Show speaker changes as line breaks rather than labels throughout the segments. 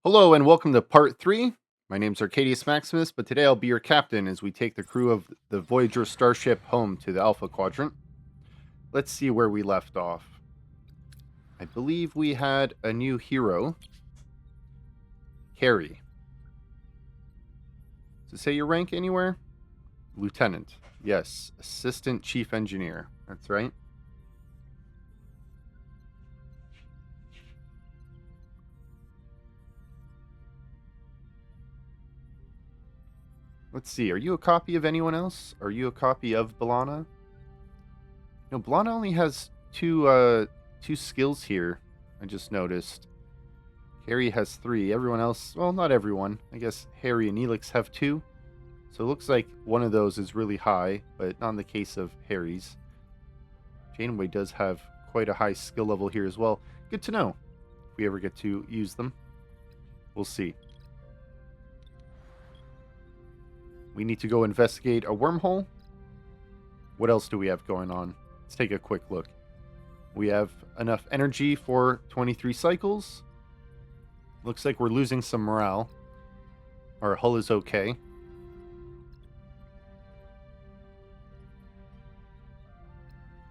Hello and welcome to part 3. My name's Arcadius Maximus, but today I'll be your captain as we take the crew of the Voyager starship home to the Alpha Quadrant. Let's see where we left off. I believe we had a new hero, Carey. Does it say your rank anywhere? Lieutenant. Yes, Assistant Chief Engineer. That's right. Let's see, are you a copy of anyone else? Are you a copy of Balana? No, Balana only has two skills here, I just noticed. Carey has 3. Everyone else, well, not everyone. I guess Harry and Neelix have 2. So it looks like one of those is really high, but not in the case of Harry's. Janeway does have quite a high skill level here as well. Good to know if we ever get to use them. We'll see. We need to go investigate a wormhole. What else do we have going on? Let's take a quick look. We have enough energy for 23 cycles. Looks like we're losing some morale. Our hull is okay.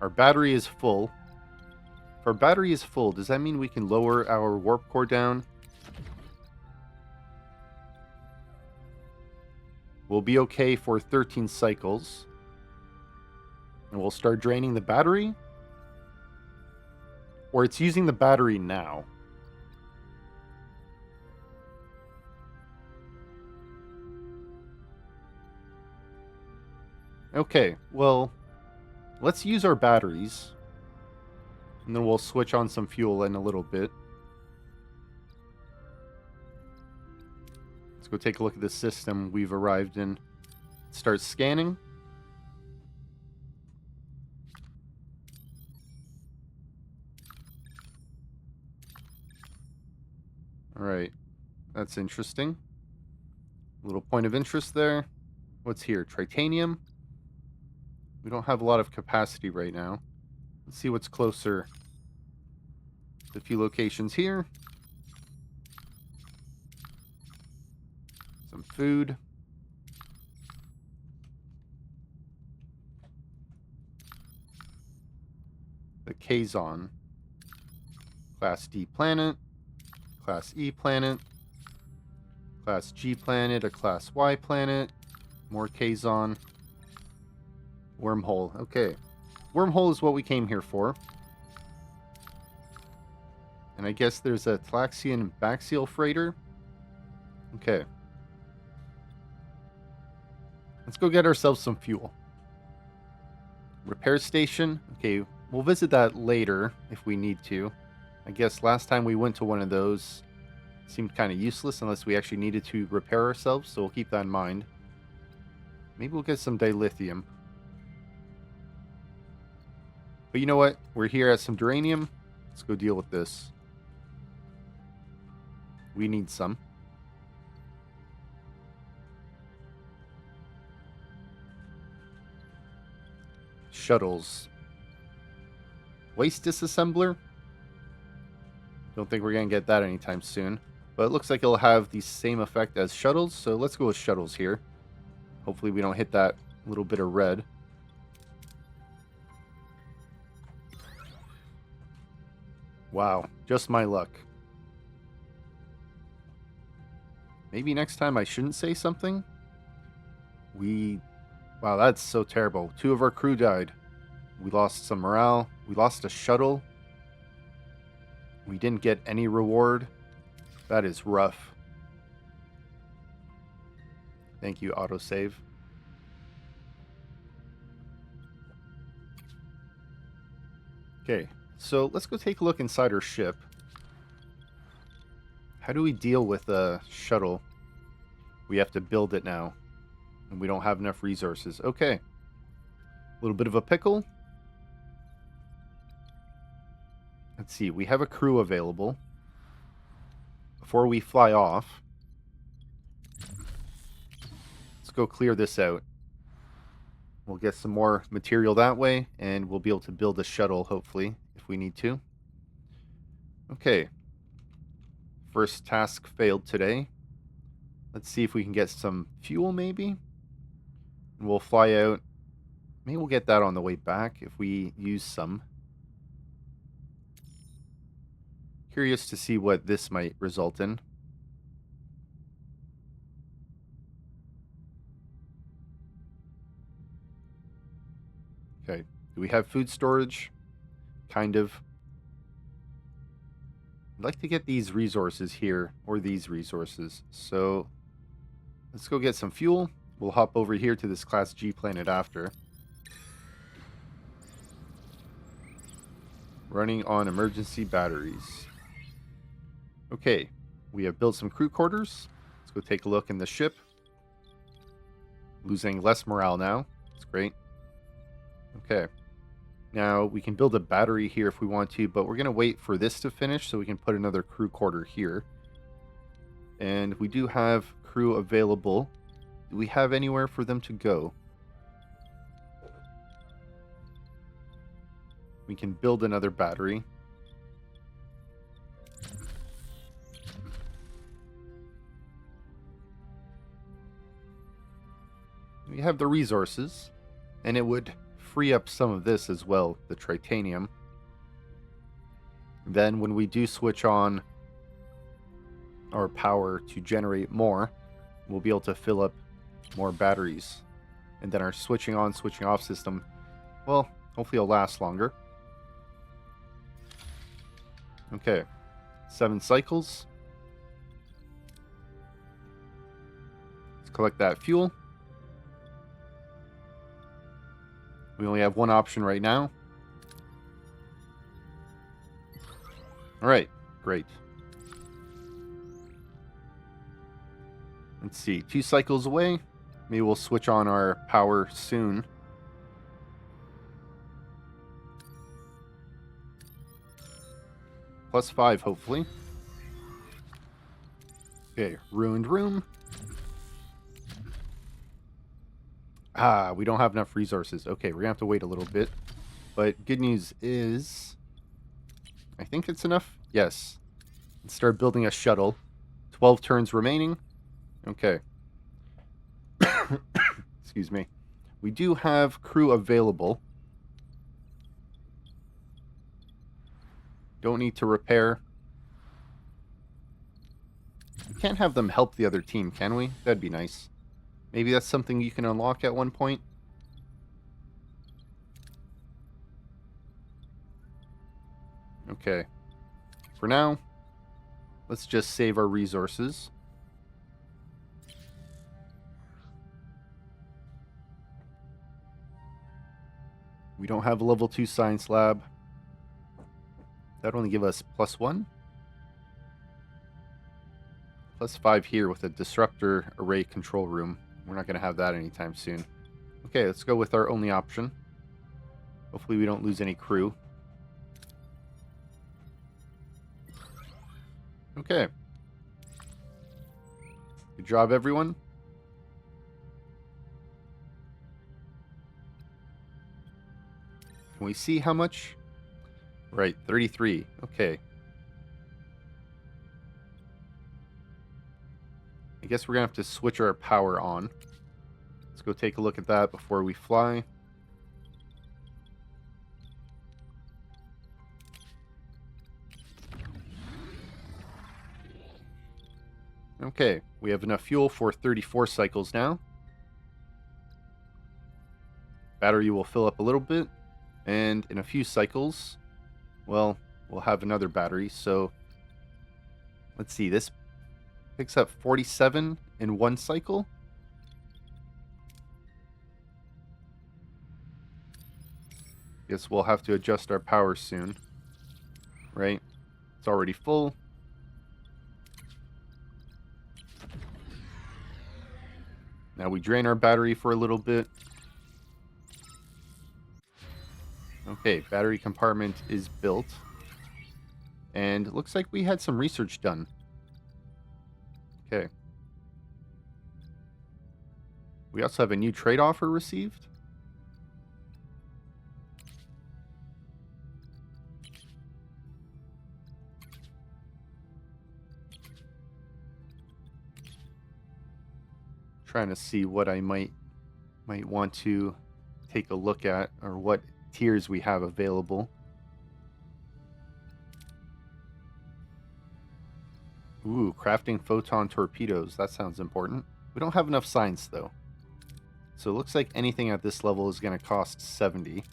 Our battery is full. If our battery is full, does that mean we can lower our warp core down? We'll be okay for 13 cycles. And we'll start draining the battery? Or it's using the battery now. Okay, well, let's use our batteries. And then we'll switch on some fuel in a little bit. Let's go take a look at the system we've arrived in. Start scanning. Alright, that's interesting. A little point of interest there. What's here? Titanium. We don't have a lot of capacity right now. Let's see what's closer. A few locations here. Some food. The Kazon. Class D planet. Class E planet. Class G planet. A Class Y planet. More Kazon. Wormhole. Okay. Wormhole is what we came here for. And I guess there's a Talaxian backseal freighter. Okay. Let's go get ourselves some fuel. Repair station. Okay, we'll visit that later if we need to. I guess last time we went to one of those seemed kind of useless unless we actually needed to repair ourselves, so we'll keep that in mind. Maybe we'll get some dilithium. But you know what? We're here at some duranium. Let's go deal with this. We need some. Shuttles. Waste disassembler. Don't think we're going to get that anytime soon. But it looks like it'll have the same effect as shuttles, so let's go with shuttles here. Hopefully we don't hit that little bit of red. Wow, just my luck. Maybe next time I shouldn't say something? Wow, that's so terrible. 2 of our crew died. We lost some morale. We lost a shuttle. We didn't get any reward. That is rough. Thank you, autosave. Okay, so let's go take a look inside our ship. How do we deal with a shuttle? We have to build it now. And we don't have enough resources. Okay. A little bit of a pickle. Let's see. We have a crew available. Before we fly off, let's go clear this out. We'll get some more material that way, and we'll be able to build a shuttle, hopefully, if we need to. Okay. first task failed today. Let's see if we can get some fuel, maybe. And we'll fly out. Maybe we'll get that on the way back if we use some. Curious to see what this might result in. Okay. Do we have food storage? Kind of. I'd like to get these resources here, or these resources. So let's go get some fuel. We'll hop over here to this Class G planet after. Running on emergency batteries. Okay, we have built some crew quarters. Let's go take a look in the ship. Losing less morale now. That's great. Okay. Now, we can build a battery here if we want to, but we're going to wait for this to finish so we can put another crew quarter here. And we do have crew available. Do we have anywhere for them to go? We can build another battery. We have the resources, and it would free up some of this as well, the titanium. Then when we do switch on our power to generate more, we'll be able to fill up more batteries. And then our switching on, switching off system, well, hopefully it'll last longer. Okay, 7 cycles. Let's collect that fuel. We only have one option right now. Alright, great. Let's see, 2 cycles away. Maybe we'll switch on our power soon. +5, hopefully. Okay, ruined room. Ah, we don't have enough resources. Okay, we're gonna have to wait a little bit. But good news is, I think it's enough. Yes. Let's start building a shuttle. 12 turns remaining. Okay. Excuse me. We do have crew available. Don't need to repair. We can't have them help the other team, can we? That'd be nice. Maybe that's something you can unlock at one point. Okay. For now, let's just save our resources. We don't have a level 2 science lab. That'd only give us +1. +5 here with a disruptor array control room. We're not going to have that anytime soon. Okay, let's go with our only option. Hopefully we don't lose any crew. Okay. Good job, everyone. Can we see how much? Right, 33. Okay. I guess we're going to have to switch our power on. Let's go take a look at that before we fly. Okay, we have enough fuel for 34 cycles now. Battery will fill up a little bit, and in a few cycles, well, we'll have another battery. So let's see, this picks up 47 in one cycle. Guess we'll have to adjust our power soon. Right? It's already full. Now we drain our battery for a little bit. Okay, battery compartment is built. And it looks like we had some research done. Okay. We also have a new trade offer received. trying to see what I might want to take a look at, or what tiers we have available. Ooh, crafting photon torpedoes. That sounds important. We don't have enough science, though. So it looks like anything at this level is going to cost 70.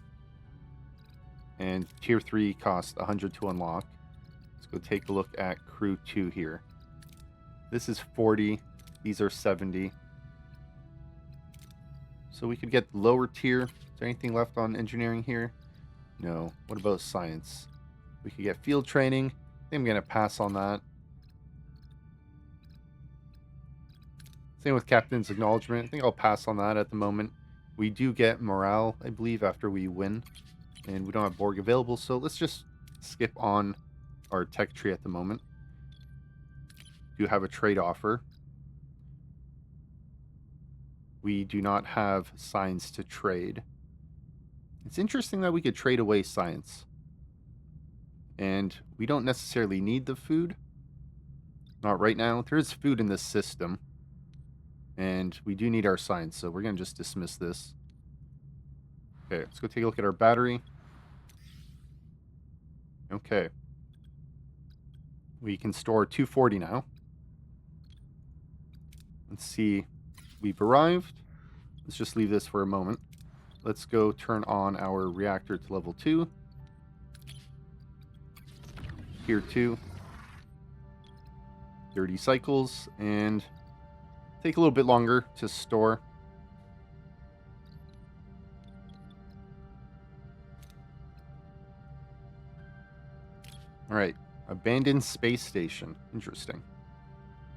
And tier 3 costs 100 to unlock. Let's go take a look at crew 2 here. This is 40. These are 70. So we could get lower tier. Is there anything left on engineering here? No. What about science? We could get field training. I think I'm going to pass on that. Same with captain's acknowledgement. I think I'll pass on that at the moment. We do get morale, I believe, after we win. And we don't have Borg available, so let's just skip on our tech tree at the moment. We do have a trade offer. We do not have science to trade. It's interesting that we could trade away science. And we don't necessarily need the food. Not right now. There is food in this system. And we do need our science, so we're going to just dismiss this. Okay, let's go take a look at our battery. Okay. We can store 240 now. Let's see. We've arrived. Let's just leave this for a moment. Let's go turn on our reactor to level 2. Tier 2. 30 cycles, and take a little bit longer to store. Alright, abandoned space station. Interesting.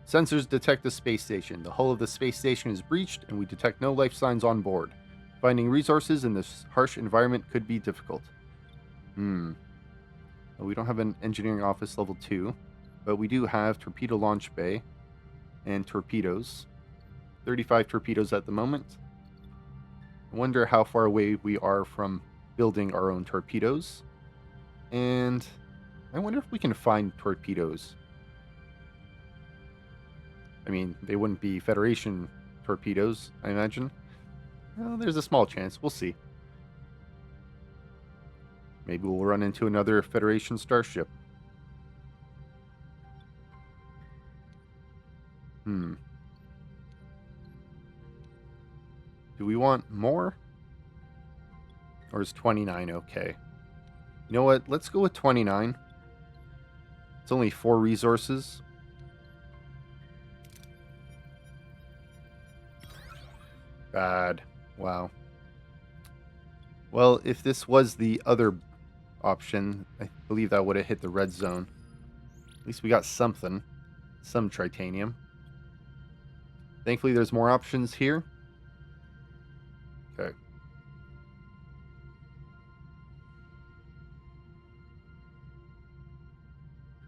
Sensors detect the space station. The hull of the space station is breached, and we detect no life signs on board. Finding resources in this harsh environment could be difficult. Well, we don't have an engineering office level 2, but we do have torpedo launch bay and torpedoes. 35 torpedoes at the moment. I wonder how far away we are from building our own torpedoes. And I wonder if we can find torpedoes. I mean, they wouldn't be Federation torpedoes, I imagine. Well, there's a small chance. We'll see. Maybe we'll run into another Federation starship. Do we want more? Or is 29 okay? You know what? Let's go with 29. It's only 4 resources. Bad. Wow. Well, if this was the other option, I believe that would have hit the red zone. At least we got something. Some tritanium. Thankfully, there's more options here. Okay.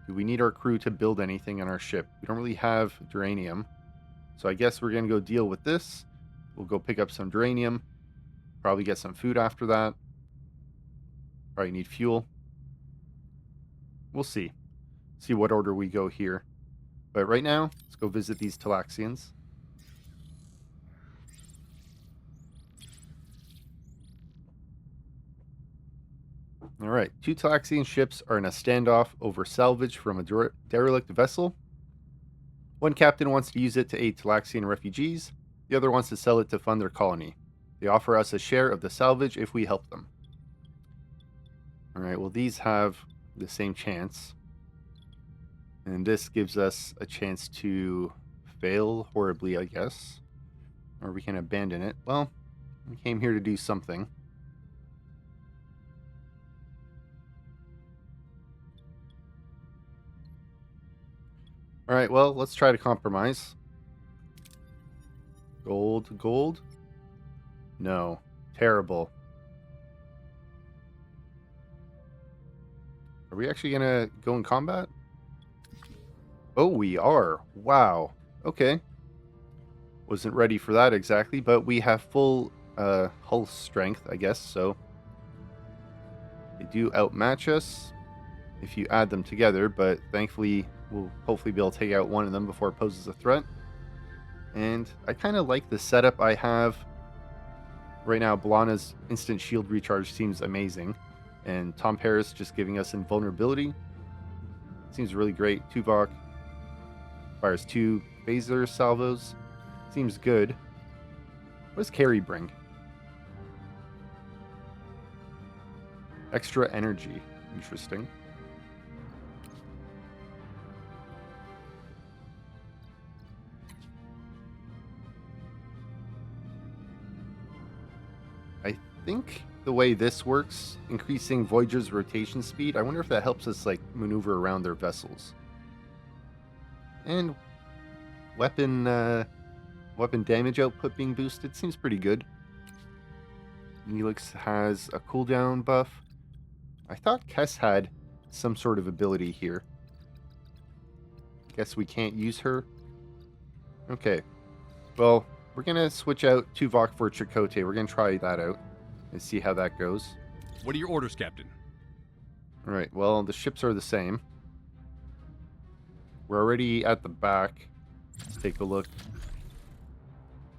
Do we need our crew to build anything on our ship? We don't really have duranium. So I guess we're going to go deal with this. We'll go pick up some duranium. Probably get some food after that. Probably need fuel. We'll see. See what order we go here. But right now, let's go visit these Talaxians. Alright, 2 Talaxian ships are in a standoff over salvage from a derelict vessel. One captain wants to use it to aid Talaxian refugees. The other wants to sell it to fund their colony. They offer us a share of the salvage if we help them. Alright, well these have the same chance. And this gives us a chance to fail horribly, I guess. Or we can abandon it. Well, we came here to do something. Alright, well, let's try to compromise. Gold, gold? No. Terrible. Are we actually gonna go in combat? Oh, we are. Wow. Okay. Wasn't ready for that exactly, but we have full hull strength, I guess, so they do outmatch us if you add them together, but thankfully we'll hopefully be able to take out one of them before it poses a threat. And I kind of like the setup I have. Right now, B'Elanna's instant shield recharge seems amazing. And Tom Paris just giving us invulnerability seems really great. Tuvok fires 2 phaser salvos. Seems good. What does Carey bring? Extra energy. Interesting. I think the way this works, increasing Voyager's rotation speed, I wonder if that helps us like maneuver around their vessels. And weapon damage output being boosted seems pretty good. Neelix has a cooldown buff. I thought Kess had some sort of ability here. Guess we can't use her. Okay. Well, we're going to switch out Tuvok for Chakotay. We're going to try that out and see how that goes.
What are your orders, Captain?
Alright, well, the ships are the same. We're already at the back. Let's take a look.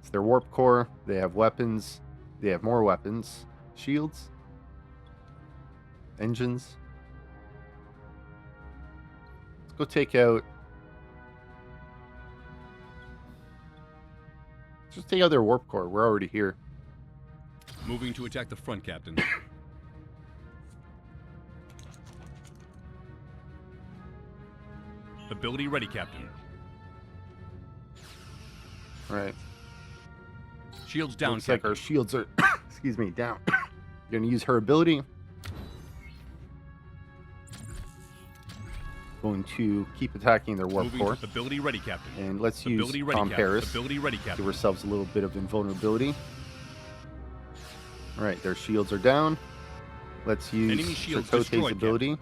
It's their warp core. They have weapons. They have more weapons. Shields. Engines. Let's go take out... Just take out their warp core. We're already here.
Moving to attack the front, Captain. Ability ready, Captain.
Alright.
Shields down,
Looks
Captain.
like our shields are... excuse me, down. Gonna use her ability. Going to keep attacking their warp
Moving
core.
to ability ready, Captain.
And let's use
Ability ready,
Tom
Captain.
Paris.
Ability ready, Captain.
Give ourselves a little bit of invulnerability. Alright, their shields are down. Let's use
Enemy shields
Chakotay's
destroyed,
ability.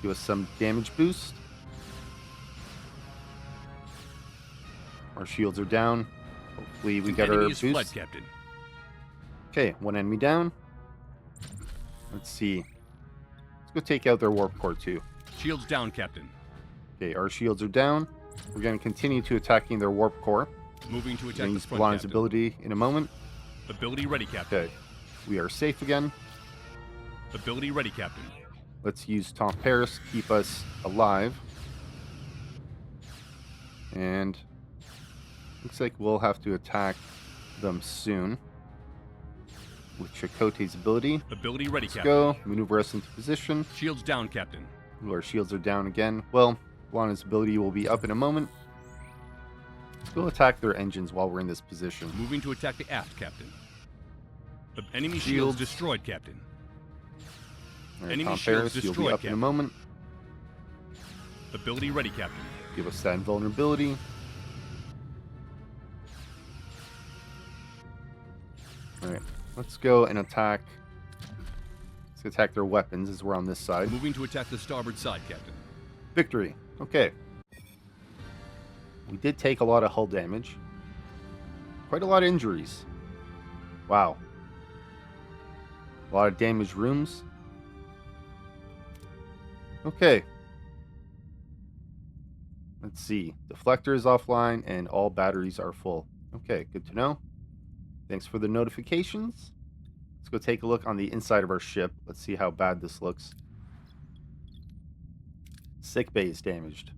Give us some damage boost. Our shields are down. Hopefully we get our
Enemy is
boost.
fled, Captain.
Okay, one enemy down. Let's see. Let's go take out their warp core too.
Shields down, Captain.
Okay, our shields are down. We're going to continue to attacking their warp core.
Moving to
We're
attack
going to
the
use
front,
B'Elanna's
Captain.
ability in a moment.
Ability ready, Captain.
Okay, we are safe again.
Ability ready, Captain.
Let's use Tom Paris to keep us alive. And looks like we'll have to attack them soon with Chakotay's ability.
Ability ready,
Let's
Captain.
go. Maneuver us into position.
Shields down, Captain.
Ooh, our shields are down again. Well, B'Elanna's ability will be up in a moment. Let's go attack their engines while we're in this position.
Moving to attack the aft, Captain. The enemy
Shields.
shields destroyed, Captain.
All right,
enemy
Tom
shields
Paris, you'll be
destroyed,
up in a
Captain.
moment.
Ability ready, Captain.
Give us that invulnerability. Alright, let's go and attack. Let's attack their weapons as we're on this side.
Moving to attack the starboard side, Captain.
Victory. Okay. We did take a lot of hull damage. Quite a lot of injuries. Wow. A lot of damaged rooms. Okay. Let's see. Deflector is offline and all batteries are full. Okay, good to know. Thanks for the notifications. Let's go take a look on the inside of our ship. Let's see how bad this looks. Sick bay is damaged.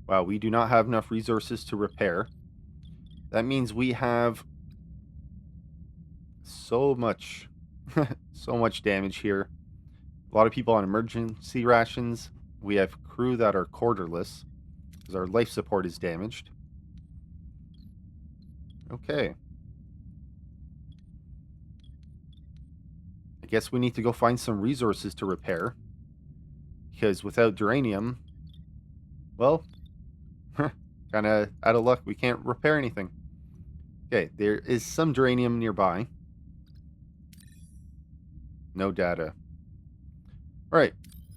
Wow, we do not have enough resources to repair. That means we have so much so much damage here. A lot of people on emergency rations. We have crew that are quarterless because our life support is damaged. Okay. I guess we need to go find some resources to repair. Because without duranium, well, kind of out of luck. We can't repair anything. Okay, there is some duranium nearby. No data. Alright,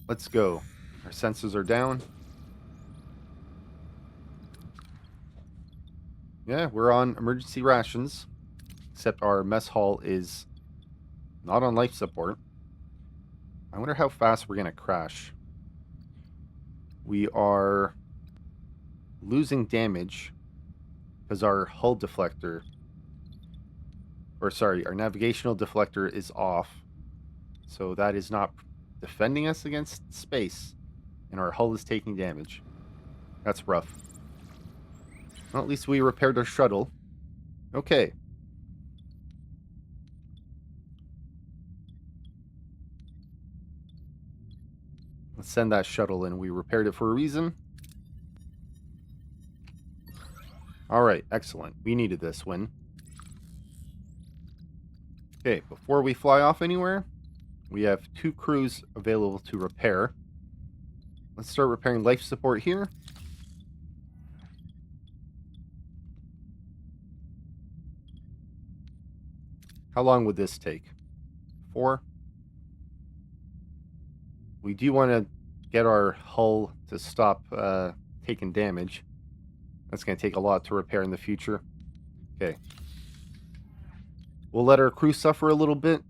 let's go. Our sensors are down. Yeah, we're on emergency rations. Except our mess hall is not on life support. I wonder how fast we're going to crash. We are losing damage because our hull deflector, or sorry, our navigational deflector is off. So that is not defending us against space, and our hull is taking damage. That's rough. Well, at least we repaired our shuttle. Okay. Let's send that shuttle in. We repaired it for a reason. Alright, excellent. We needed this win. Okay, before we fly off anywhere, we have 2 crews available to repair. Let's start repairing life support here. How long would this take? 4? We do want to get our hull to stop taking damage. That's going to take a lot to repair in the future. Okay. We'll let our crew suffer a little bit.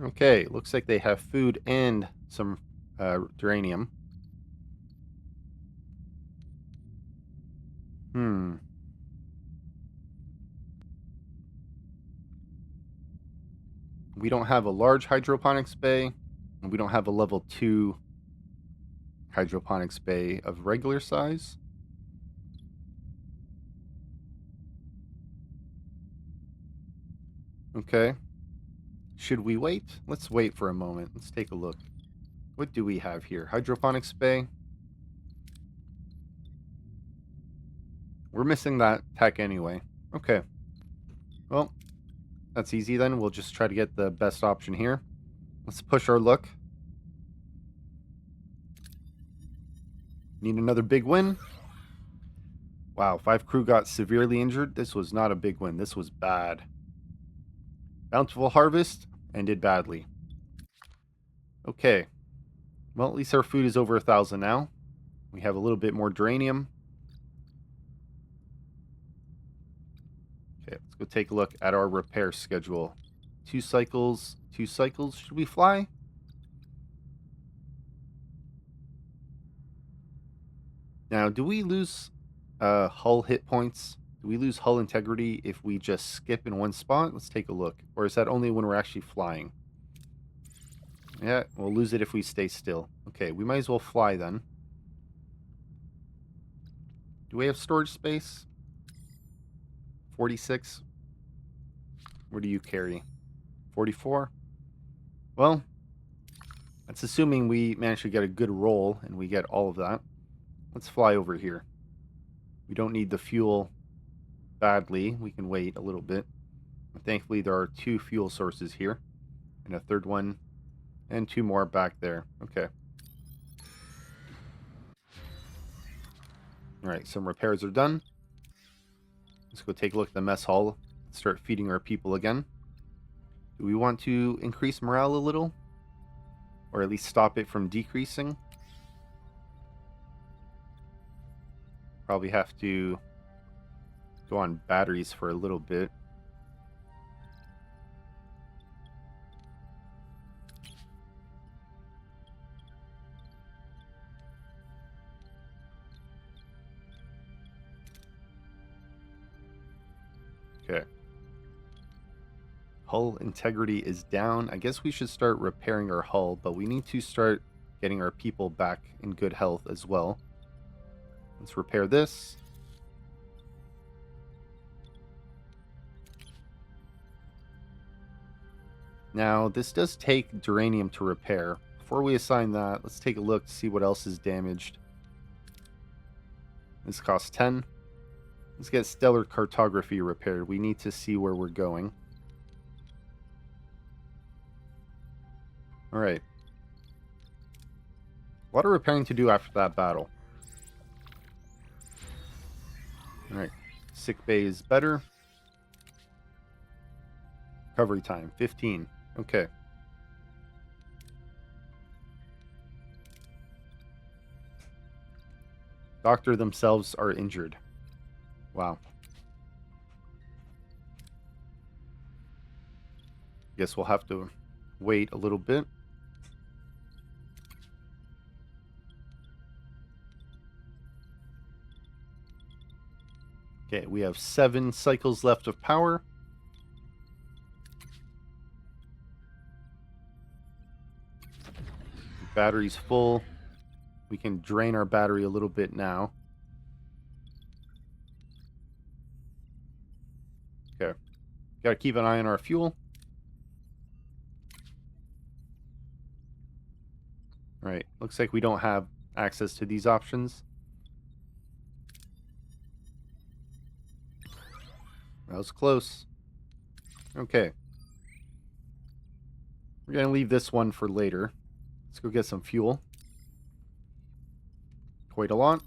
Okay, looks like they have food and some uranium. We don't have a large hydroponics bay, and we don't have a level 2 hydroponics bay of regular size. Okay. Should we wait? Let's wait for a moment. Let's take a look. What do we have here? Hydroponics bay. We're missing that tech anyway. Okay. Well, that's easy then. We'll just try to get the best option here. Let's push our luck. Need another big win. Wow, 5 crew got severely injured. This was not a big win. This was bad. Bountiful harvest ended badly. Okay. Well, at least our food is over 1,000 now. We have a little bit more uranium. Okay, let's go take a look at our repair schedule. 2 cycles, 2 cycles. Should we fly? Now, do we lose hull hit points? Do we lose hull integrity if we just skip in one spot? Let's take a look. Or is that only when we're actually flying? Yeah, we'll lose it if we stay still. Okay, we might as well fly then. Do we have storage space? 46. Where do you carry? 44. Well, that's assuming we manage to get a good roll and we get all of that. Let's fly over here. We don't need the fuel badly. We can wait a little bit. Thankfully, there are 2 fuel sources here and a third one and 2 more back there. Okay. All right, some repairs are done. Let's go take a look at the mess hall. Start feeding our people again. Do we want to increase morale a little? Or at least stop it from decreasing? Probably have to go on batteries for a little bit. Okay. Hull integrity is down. I guess we should start repairing our hull, but we need to start getting our people back in good health as well. Let's repair this. Now, this does take uranium to repair. Before we assign that, let's take a look to see what else is damaged. This costs 10. Let's get stellar cartography repaired. We need to see where we're going. Alright. A lot of repairing to do after that battle. Alright. Sick bay is better. Recovery time, 15. Okay. Doctor themselves are injured. Wow. Guess we'll have to wait a little bit. Okay, we have 7 cycles left of power. Battery's full. We can drain our battery a little bit now. Okay. Gotta keep an eye on our fuel. Right. Looks like we don't have access to these options. That was close. Okay. We're gonna leave this one for later. Let's go get some fuel. Quite a lot.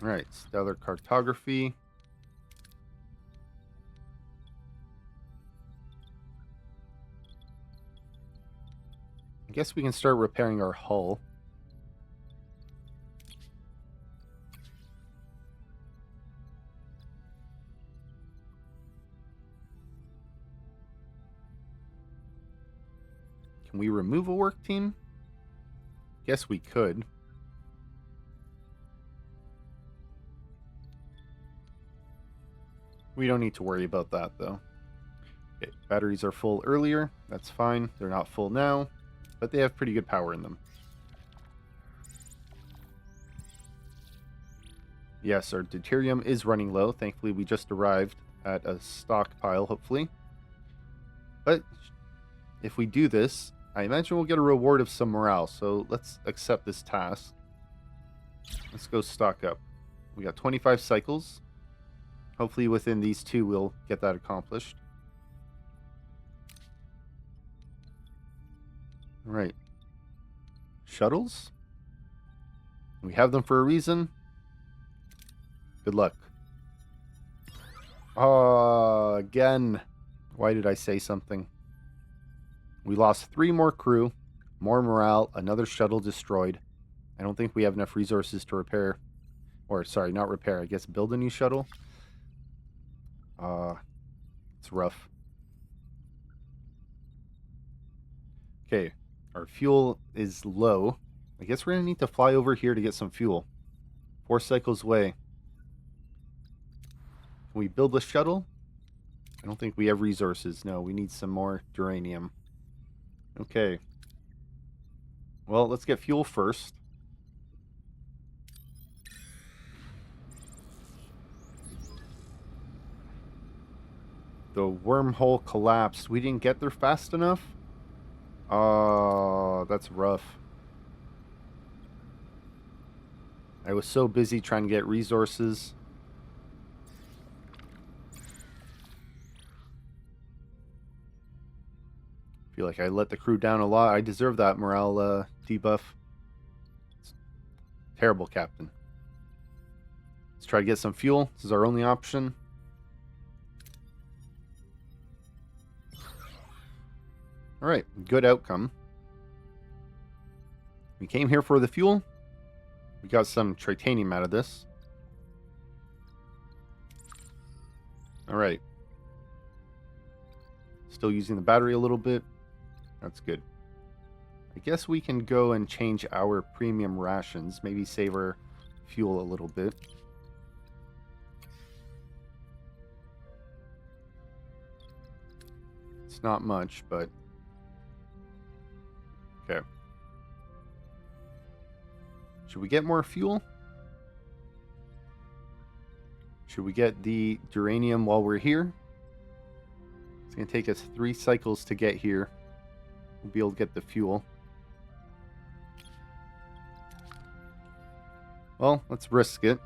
Alright, stellar cartography. I guess we can start repairing our hull. Can we remove a work team? Guess we could. We don't need to worry about that, though. Okay, batteries are full earlier. That's fine. They're not full now, but they have pretty good power in them. Yes, our deuterium is running low. Thankfully, we just arrived at a stockpile, hopefully. But if we do this, I imagine we'll get a reward of some morale. So let's accept this task. Let's go stock up. We got 25 cycles. Hopefully within these 2 we'll get that accomplished. All right. Shuttles? We have them for a reason. Good luck. Oh, again. Why did I say something? We lost 3 more crew, more morale, another shuttle destroyed. I don't think we have enough resources to repair. Or, sorry, not repair. I guess build a new shuttle. It's rough. Okay, our fuel is low. I guess we're going to need to fly over here to get some fuel. 4 cycles away. Can we build a shuttle? I don't think we have resources. No, we need some more uranium. Okay. Well, let's get fuel first. The wormhole collapsed. We didn't get there fast enough? Oh, that's rough. I was so busy trying to get resources. Feel like I let the crew down a lot. I deserve that morale debuff. Terrible, Captain. Let's try to get some fuel. This is our only option. Alright, good outcome. We came here for the fuel. We got some titanium out of this. Alright. Still using the battery a little bit. That's good. I guess we can go and change our premium rations. Maybe save our fuel a little bit. It's not much, but... Okay. Should we get more fuel? Should we get the uranium while we're here? It's going to take us 3 cycles to get here. We'll be able to get the fuel. Well, let's risk it.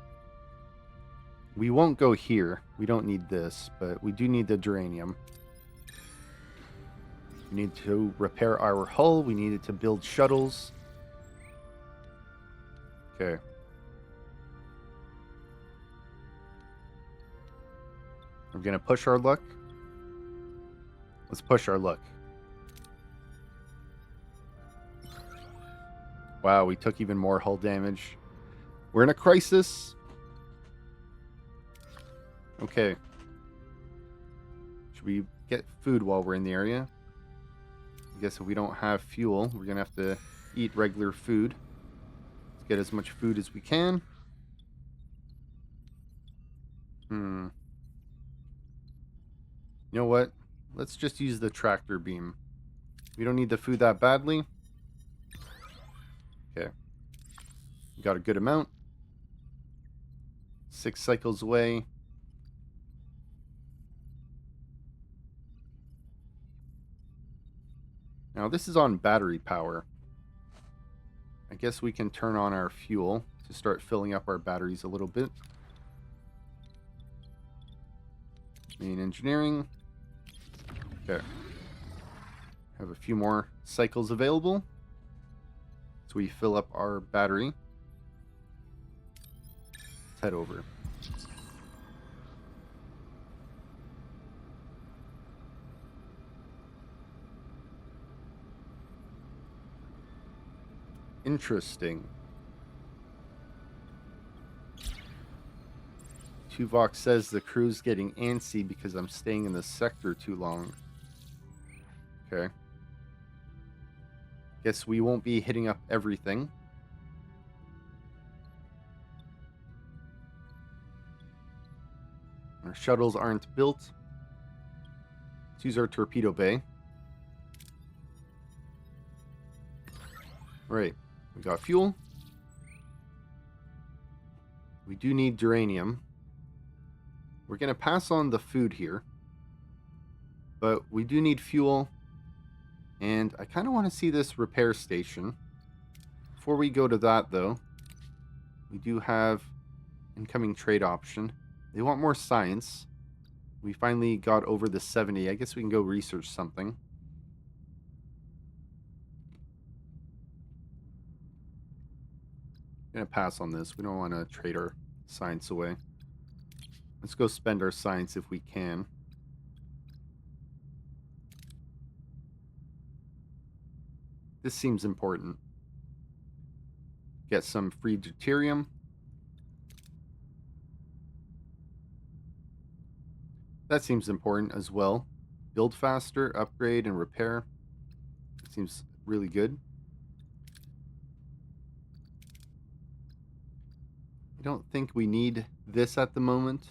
We won't go here. We don't need this, but we do need the uranium. We need to repair our hull. We needed to build shuttles. Okay. We're going to push our luck. Let's push our luck. Wow, we took even more hull damage. We're in a crisis. Okay. Should we get food while we're in the area? I guess if we don't have fuel, we're going to have to eat regular food. Let's get as much food as we can. You know what? Let's just use the tractor beam. We don't need the food that badly. Okay. We got a good amount. 6 cycles away. Now this is on battery power. I guess we can turn on our fuel to start filling up our batteries a little bit. Main engineering. Okay. Have a few more cycles available. So we fill up our battery. Let's head over. Interesting. Tuvok says the crew's getting antsy because I'm staying in the sector too long. Okay. Guess we won't be hitting up everything. Our shuttles aren't built. Let's use our torpedo bay. Right. We got fuel. We do need duranium. We're going to pass on the food here. But we do need fuel. And I kind of want to see this repair station. Before we go to that, though, we do have incoming trade option. They want more science. We finally got over the 70. I guess we can go research something. I'm going to pass on this. We don't want to trade our science away. Let's go spend our science if we can. This seems important. Get some free deuterium. That seems important as well. Build faster, upgrade, and repair. Seems really good. I don't think we need this at the moment.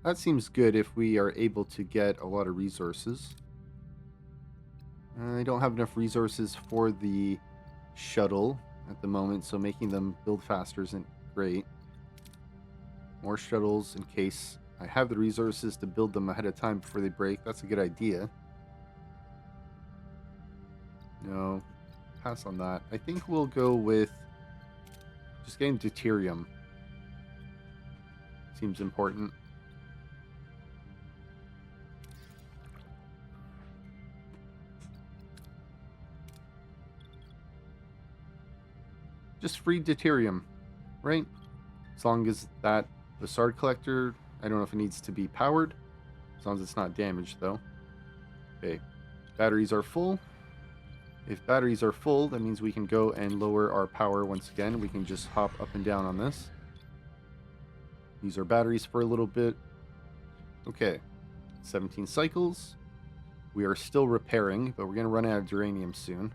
That seems good if we are able to get a lot of resources. I don't have enough resources for the shuttle at the moment, so making them build faster isn't great. More shuttles in case I have the resources to build them ahead of time before they break. That's a good idea. No, pass on that. I think we'll go with just getting deuterium. Seems important. Just free deuterium, right? As long as that Bassard collector, I don't know if it needs to be powered. As long as it's not damaged, though. Okay, batteries are full. If batteries are full, that means we can go and lower our power once again. We can just hop up and down on this. Use our batteries for a little bit. Okay, 17 cycles. We are still repairing, but we're going to run out of duranium soon.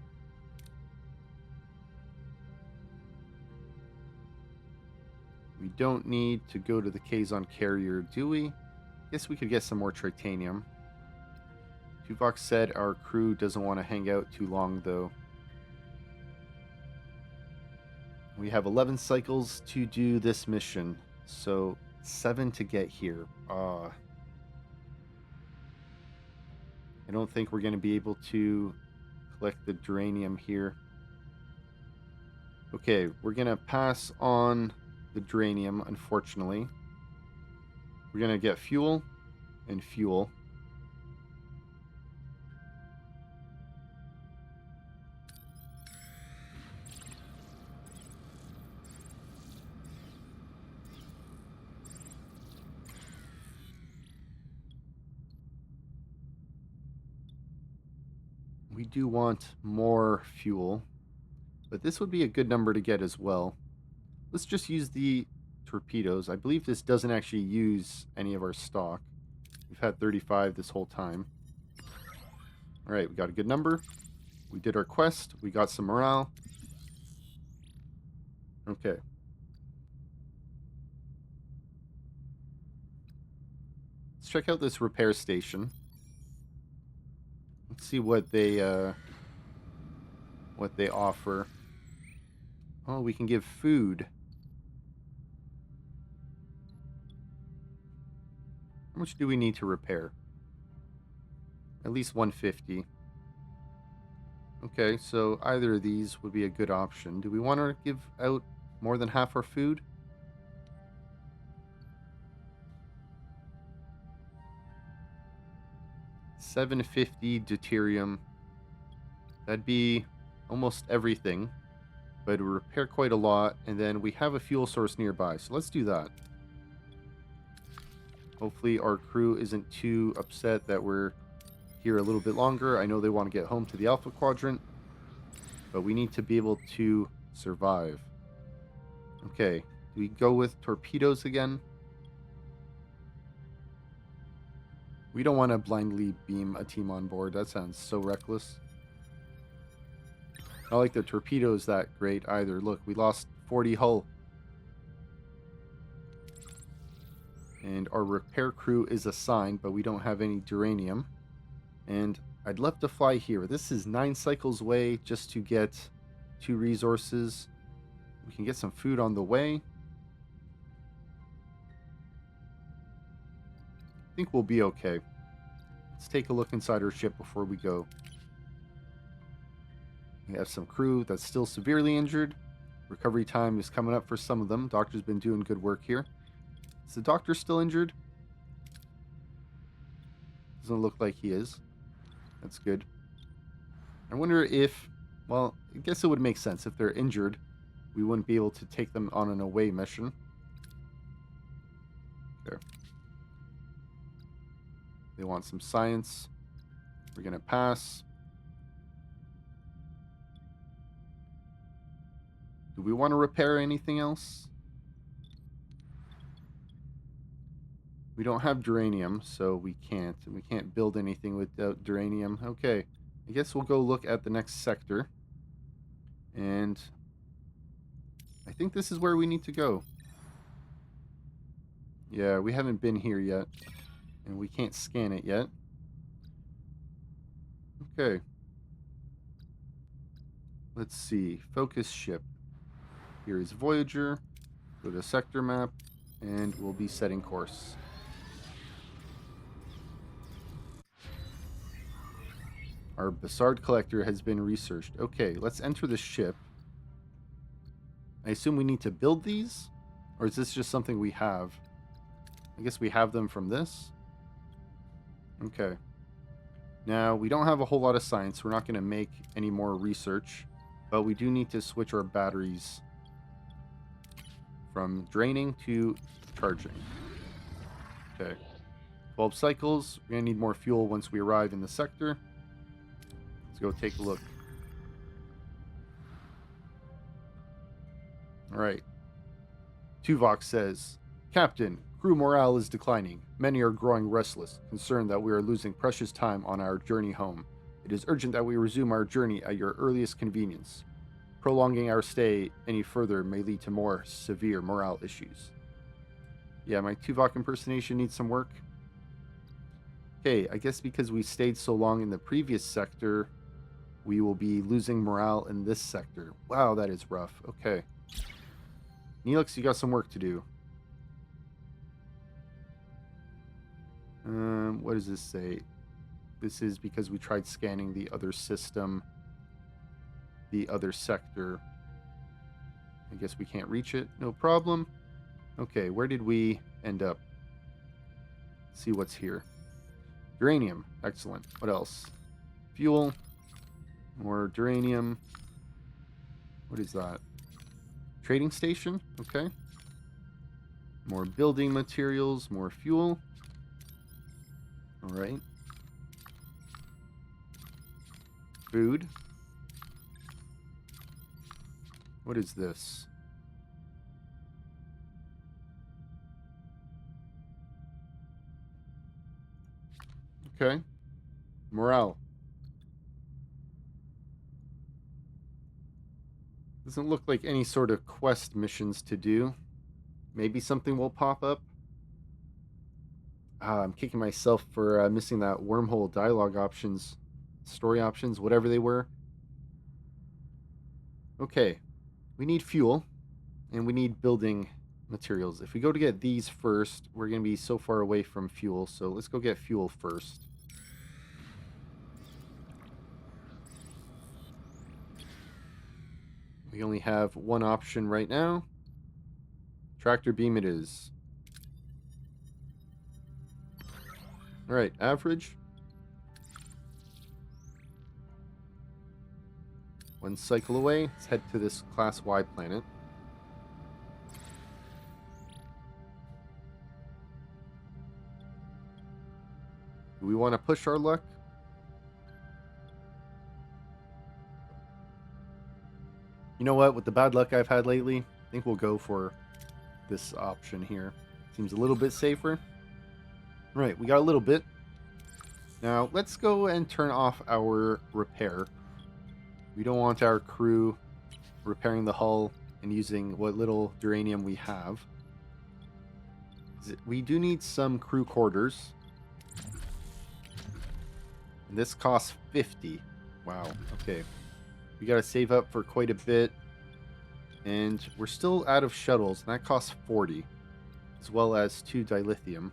We don't need to go to the Kazon carrier, do we? Guess we could get some more titanium. Tuvok said our crew doesn't want to hang out too long, though. We have 11 cycles to do this mission, so 7 to get here. I don't think we're going to be able to collect the duranium here. Okay, we're going to pass on the duranium, unfortunately. We're going to get fuel and fuel. We do want more fuel, but this would be a good number to get as well. Let's just use the torpedoes. I believe this doesn't actually use any of our stock. We've had 35 this whole time. Alright, we got a good number. We did our quest. We got some morale. Okay. Let's check out this repair station. Let's see what they offer. Oh, we can give food. How much do we need to repair? At least 150. Okay, so either of these would be a good option. Do we want to give out more than half our food? $750 deuterium. That'd be almost everything, but it would repair quite a lot, and then we have a fuel source nearby, so let's do that. Hopefully our crew isn't too upset that we're here a little bit longer. I know they want to get home to the Alpha Quadrant, but we need to be able to survive. Okay, do we go with torpedoes again? We don't want to blindly beam a team on board. That sounds so reckless. Not like the torpedoes that great either. Look, we lost 40 hull. And our repair crew is assigned, but we don't have any duranium. And I'd love to fly here. This is 9 cycles away just to get 2 resources. We can get some food on the way. I think we'll be okay. Let's take a look inside our ship before we go. We have some crew that's still severely injured. Recovery time is coming up for some of them. Doctor's been doing good work here. Is the doctor still injured? Doesn't look like he is. That's good. I wonder if, well, I guess it would make sense. If they're injured, we wouldn't be able to take them on an away mission. There. They want some science. We're going to pass. Do we want to repair anything else? We don't have duranium, so we can't. And we can't build anything without duranium. Okay. I guess we'll go look at the next sector. And I think this is where we need to go. Yeah, we haven't been here yet. And we can't scan it yet. Okay. Let's see. Focus ship. Here is Voyager. Go to sector map. And we'll be setting course. Our Bassard collector has been researched. Okay, let's enter the ship. I assume we need to build these? Or is this just something we have? I guess we have them from this. Okay. Now, we don't have a whole lot of science. We're not going to make any more research. But we do need to switch our batteries from draining to charging. Okay. 12 cycles. We're going to need more fuel once we arrive in the sector. Let's go take a look. Alright. Tuvok says, Captain, crew morale is declining. Many are growing restless, concerned that we are losing precious time on our journey home. It is urgent that we resume our journey at your earliest convenience. Prolonging our stay any further may lead to more severe morale issues. Yeah, my Tuvok impersonation needs some work. Okay, I guess because we stayed so long in the previous sector, we will be losing morale in this sector. Wow, that is rough. Okay. Neelix, you got some work to do. What does this say? This is because we tried scanning the other system, the other sector. I guess we can't reach it. No problem. Okay, where did we end up? Let's see what's here. Uranium. Excellent. What else? Fuel. More duranium. What is that? Trading station. Okay. More building materials. More fuel. All right. Food. What is this? Okay. Morale. Doesn't look like any sort of quest missions to do. Maybe something will pop up. I'm kicking myself for missing that wormhole dialogue options, story options, whatever they were. Okay. We need fuel, and we need building materials. If we go to get these first, we're going to be so far away from fuel, so let's go get fuel first. We only have one option right now. Tractor beam it is. Alright, average. One cycle away. Let's head to this Class Y planet. Do we want to push our luck? You know what? With the bad luck I've had lately, I think we'll go for this option here. Seems a little bit safer. Right, we got a little bit. Now, let's go and turn off our repair. We don't want our crew repairing the hull and using what little uranium we have. We do need some crew quarters. And this costs 50. Wow, okay. We gotta save up for quite a bit. And we're still out of shuttles, and that costs 40. As well as 2 dilithium.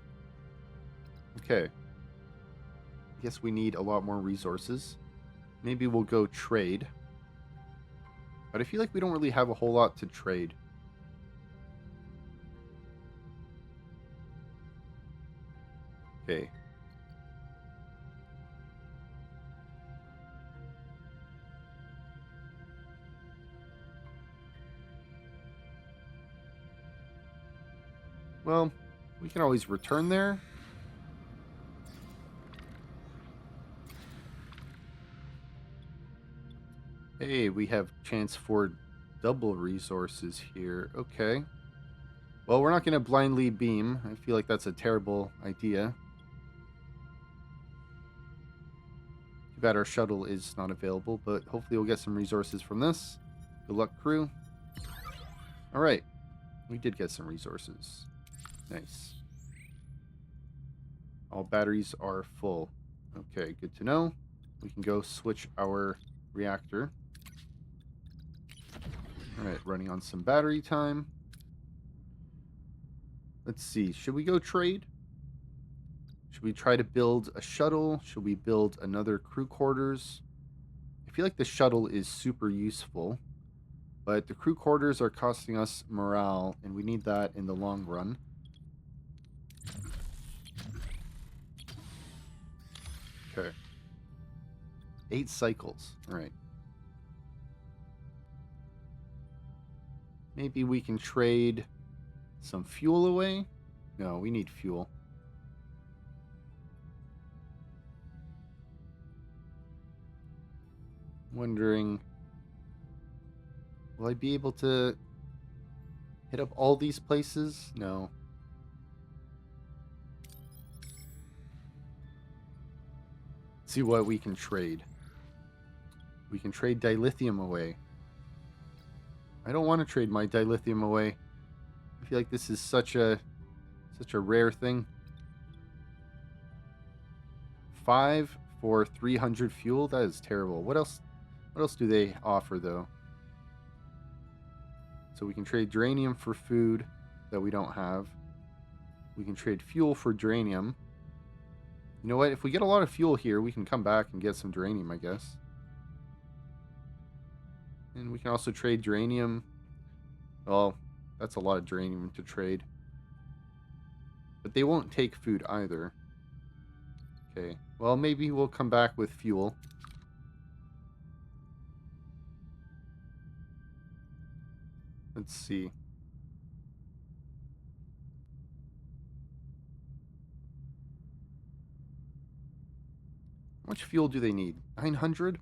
Okay. I guess we need a lot more resources. Maybe we'll go trade. But I feel like we don't really have a whole lot to trade. Okay. Well, we can always return there. Hey, we have chance for double resources here. Okay. Well, we're not going to blindly beam. I feel like that's a terrible idea. Too bad our shuttle is not available, but hopefully we'll get some resources from this. Good luck, crew. All right. We did get some resources. Nice. All batteries are full. Okay, good to know. We can go switch our reactor. Alright, running on some battery time. Let's see. Should we go trade? Should we try to build a shuttle? Should we build another crew quarters? I feel like the shuttle is super useful. But the crew quarters are costing us morale, and we need that in the long run. Okay. 8 cycles. Alright. Maybe we can trade some fuel away? No, we need fuel. Wondering, will I be able to hit up all these places? No. Let's see what we can trade. We can trade dilithium away. I don't want to trade my dilithium away. I feel like this is such a rare thing. 5 for 300 fuel? That is terrible. What else do they offer though? So we can trade uranium for food that we don't have. We can trade fuel for uranium. You know what? If we get a lot of fuel here, we can come back and get some uranium, I guess. And we can also trade uranium. Well, that's a lot of uranium to trade. But they won't take food either. Okay. Well, maybe we'll come back with fuel. Let's see. How much fuel do they need? 900?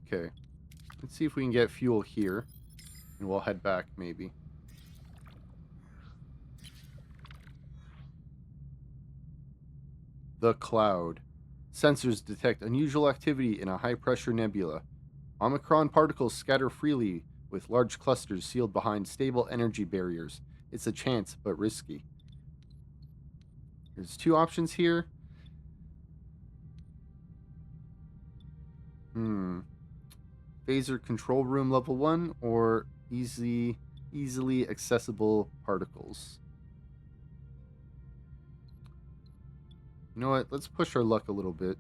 Okay. Let's see if we can get fuel here. And we'll head back, maybe. The cloud. Sensors detect unusual activity in a high-pressure nebula. Omicron particles scatter freely with large clusters sealed behind stable energy barriers. It's a chance, but risky. There's two options here. Phaser control room level 1 or easily accessible particles. You know what? Let's push our luck a little bit.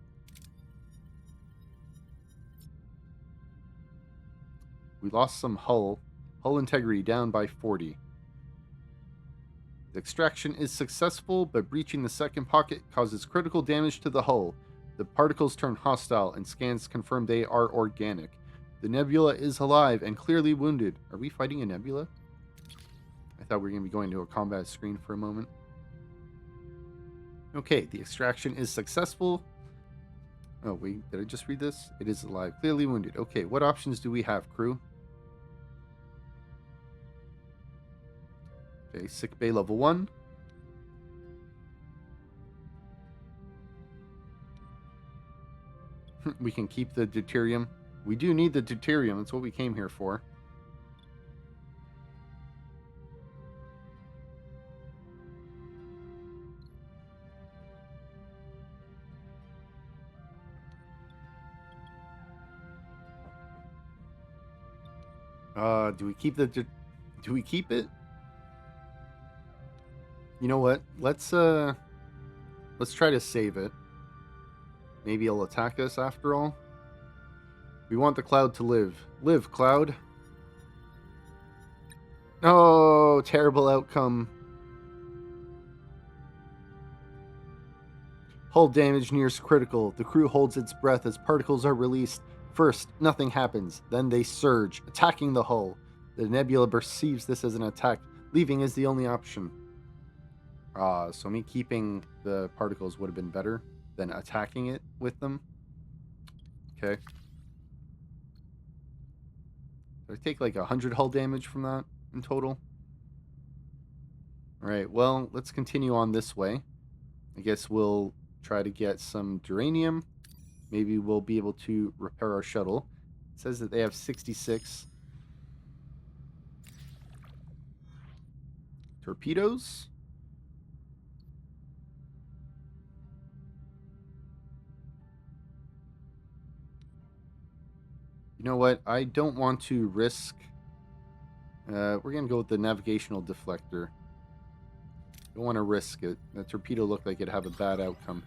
We lost some hull integrity down by 40. The extraction is successful, but breaching the second pocket causes critical damage to the hull. The particles turn hostile, and scans confirm they are organic. The nebula is alive and clearly wounded. Are we fighting a nebula? I thought we were going to be going to a combat screen for a moment. Okay, the extraction is successful. Oh, wait, did I just read this? It is alive. Clearly wounded. Okay, what options do we have, crew? Okay, sick bay level 1. We can keep the deuterium. We do need the deuterium. That's what we came here for. Do we keep the... Do we keep it? You know what? Let's try to save it. Maybe it'll attack us after all. We want the cloud to live. Live, cloud. Oh, terrible outcome. Hull damage nears critical. The crew holds its breath as particles are released. First, nothing happens. Then they surge, attacking the hull. The nebula perceives this as an attack. Leaving is the only option. So me keeping the particles would have been better than attacking it with them. Okay. Did I take like 100 hull damage from that in total? Alright, well, let's continue on this way. I guess we'll try to get some duranium. Maybe we'll be able to repair our shuttle. It says that they have 66 torpedoes. You know what? I don't want to risk... we're going to go with the navigational deflector. Don't want to risk it. That torpedo looked like it'd have a bad outcome.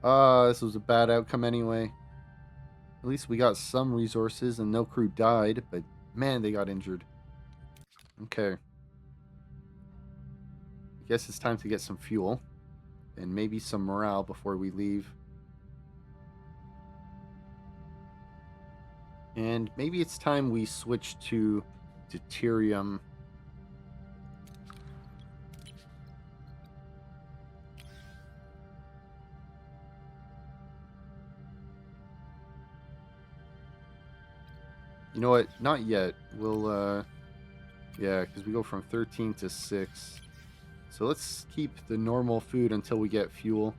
This was a bad outcome anyway. At least we got some resources and no crew died, but man, they got injured. Okay. I guess it's time to get some fuel and maybe some morale before we leave. And maybe it's time we switch to deuterium. You know what? Not yet. We'll, yeah, because we go from 13 to 6. So let's keep the normal food until we get fuel.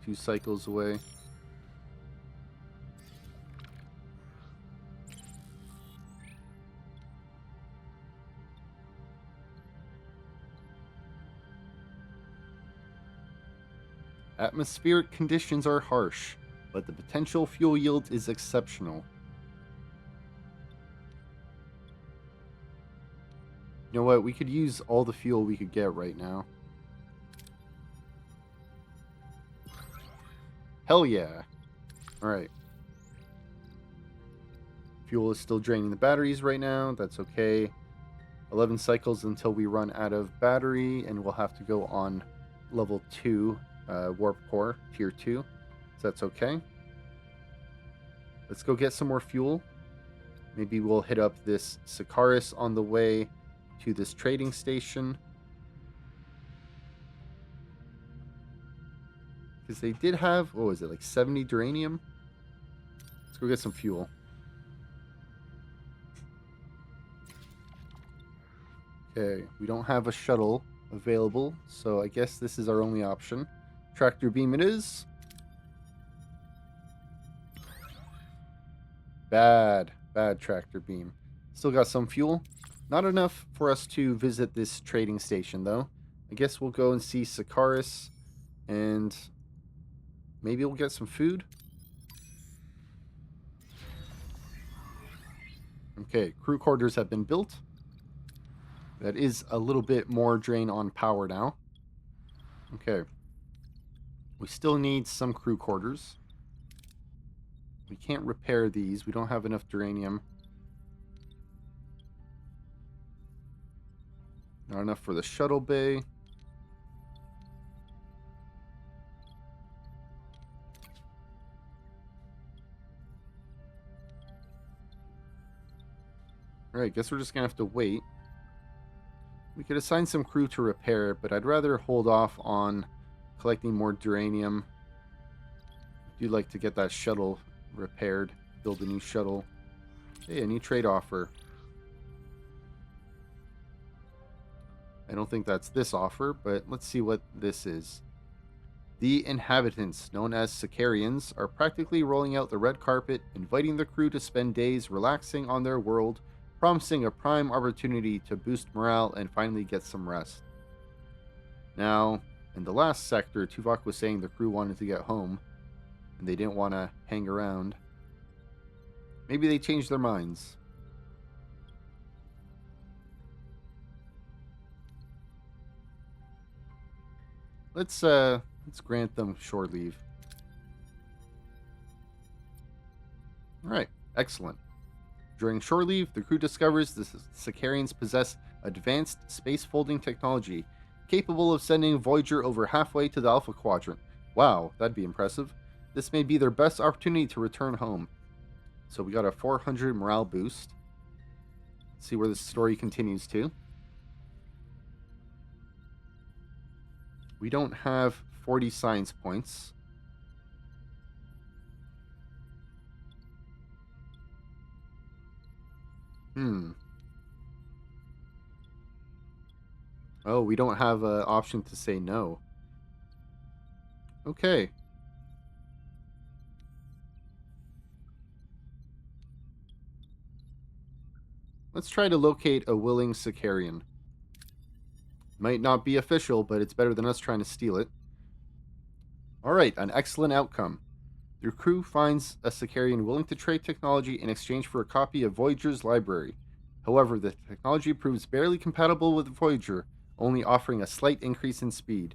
2 cycles away. Atmospheric conditions are harsh, but the potential fuel yield is exceptional. You know what? We could use all the fuel we could get right now. Hell yeah. Alright. Fuel is still draining the batteries right now. That's okay. 11 cycles until we run out of battery, and we'll have to go on level 2 warp core, tier 2. So that's okay. Let's go get some more fuel. Maybe we'll hit up this Sikaris on the way to this trading station. Because they did have, what was it, like 70 duranium? Let's go get some fuel. Okay, we don't have a shuttle available, so I guess this is our only option. Tractor beam it is. Bad tractor beam. Still got some fuel. Not enough for us to visit this trading station, though. I guess we'll go and see Sakaris, and maybe we'll get some food. Okay, crew quarters have been built. That is a little bit more drain on power now. Okay. We still need some crew quarters. We can't repair these. We don't have enough duranium. Not enough for the shuttle bay. Alright, guess we're just going to have to wait. We could assign some crew to repair, but I'd rather hold off on collecting more duranium. I do like to get that shuttle repaired, build a new shuttle. Hey, a new trade offer. I don't think that's this offer, but let's see what this is. The inhabitants, known as Sicarians, are practically rolling out the red carpet, inviting the crew to spend days relaxing on their world, promising a prime opportunity to boost morale and finally get some rest. Now, in the last sector, Tuvok was saying the crew wanted to get home, and they didn't want to hang around. Maybe they changed their minds. Let's grant them shore leave. Alright, excellent. During shore leave, the crew discovers the Sicarians possess advanced space folding technology, capable of sending Voyager over halfway to the Alpha Quadrant. Wow, that'd be impressive. This may be their best opportunity to return home. So we got a 400 morale boost. Let's see where the story continues to. We don't have 40 science points. Oh, we don't have an option to say no. Okay. Let's try to locate a willing Sicarian. Might not be official, but it's better than us trying to steal it. Alright, an excellent outcome. Your crew finds a Sicarian willing to trade technology in exchange for a copy of Voyager's library. However, the technology proves barely compatible with Voyager, only offering a slight increase in speed.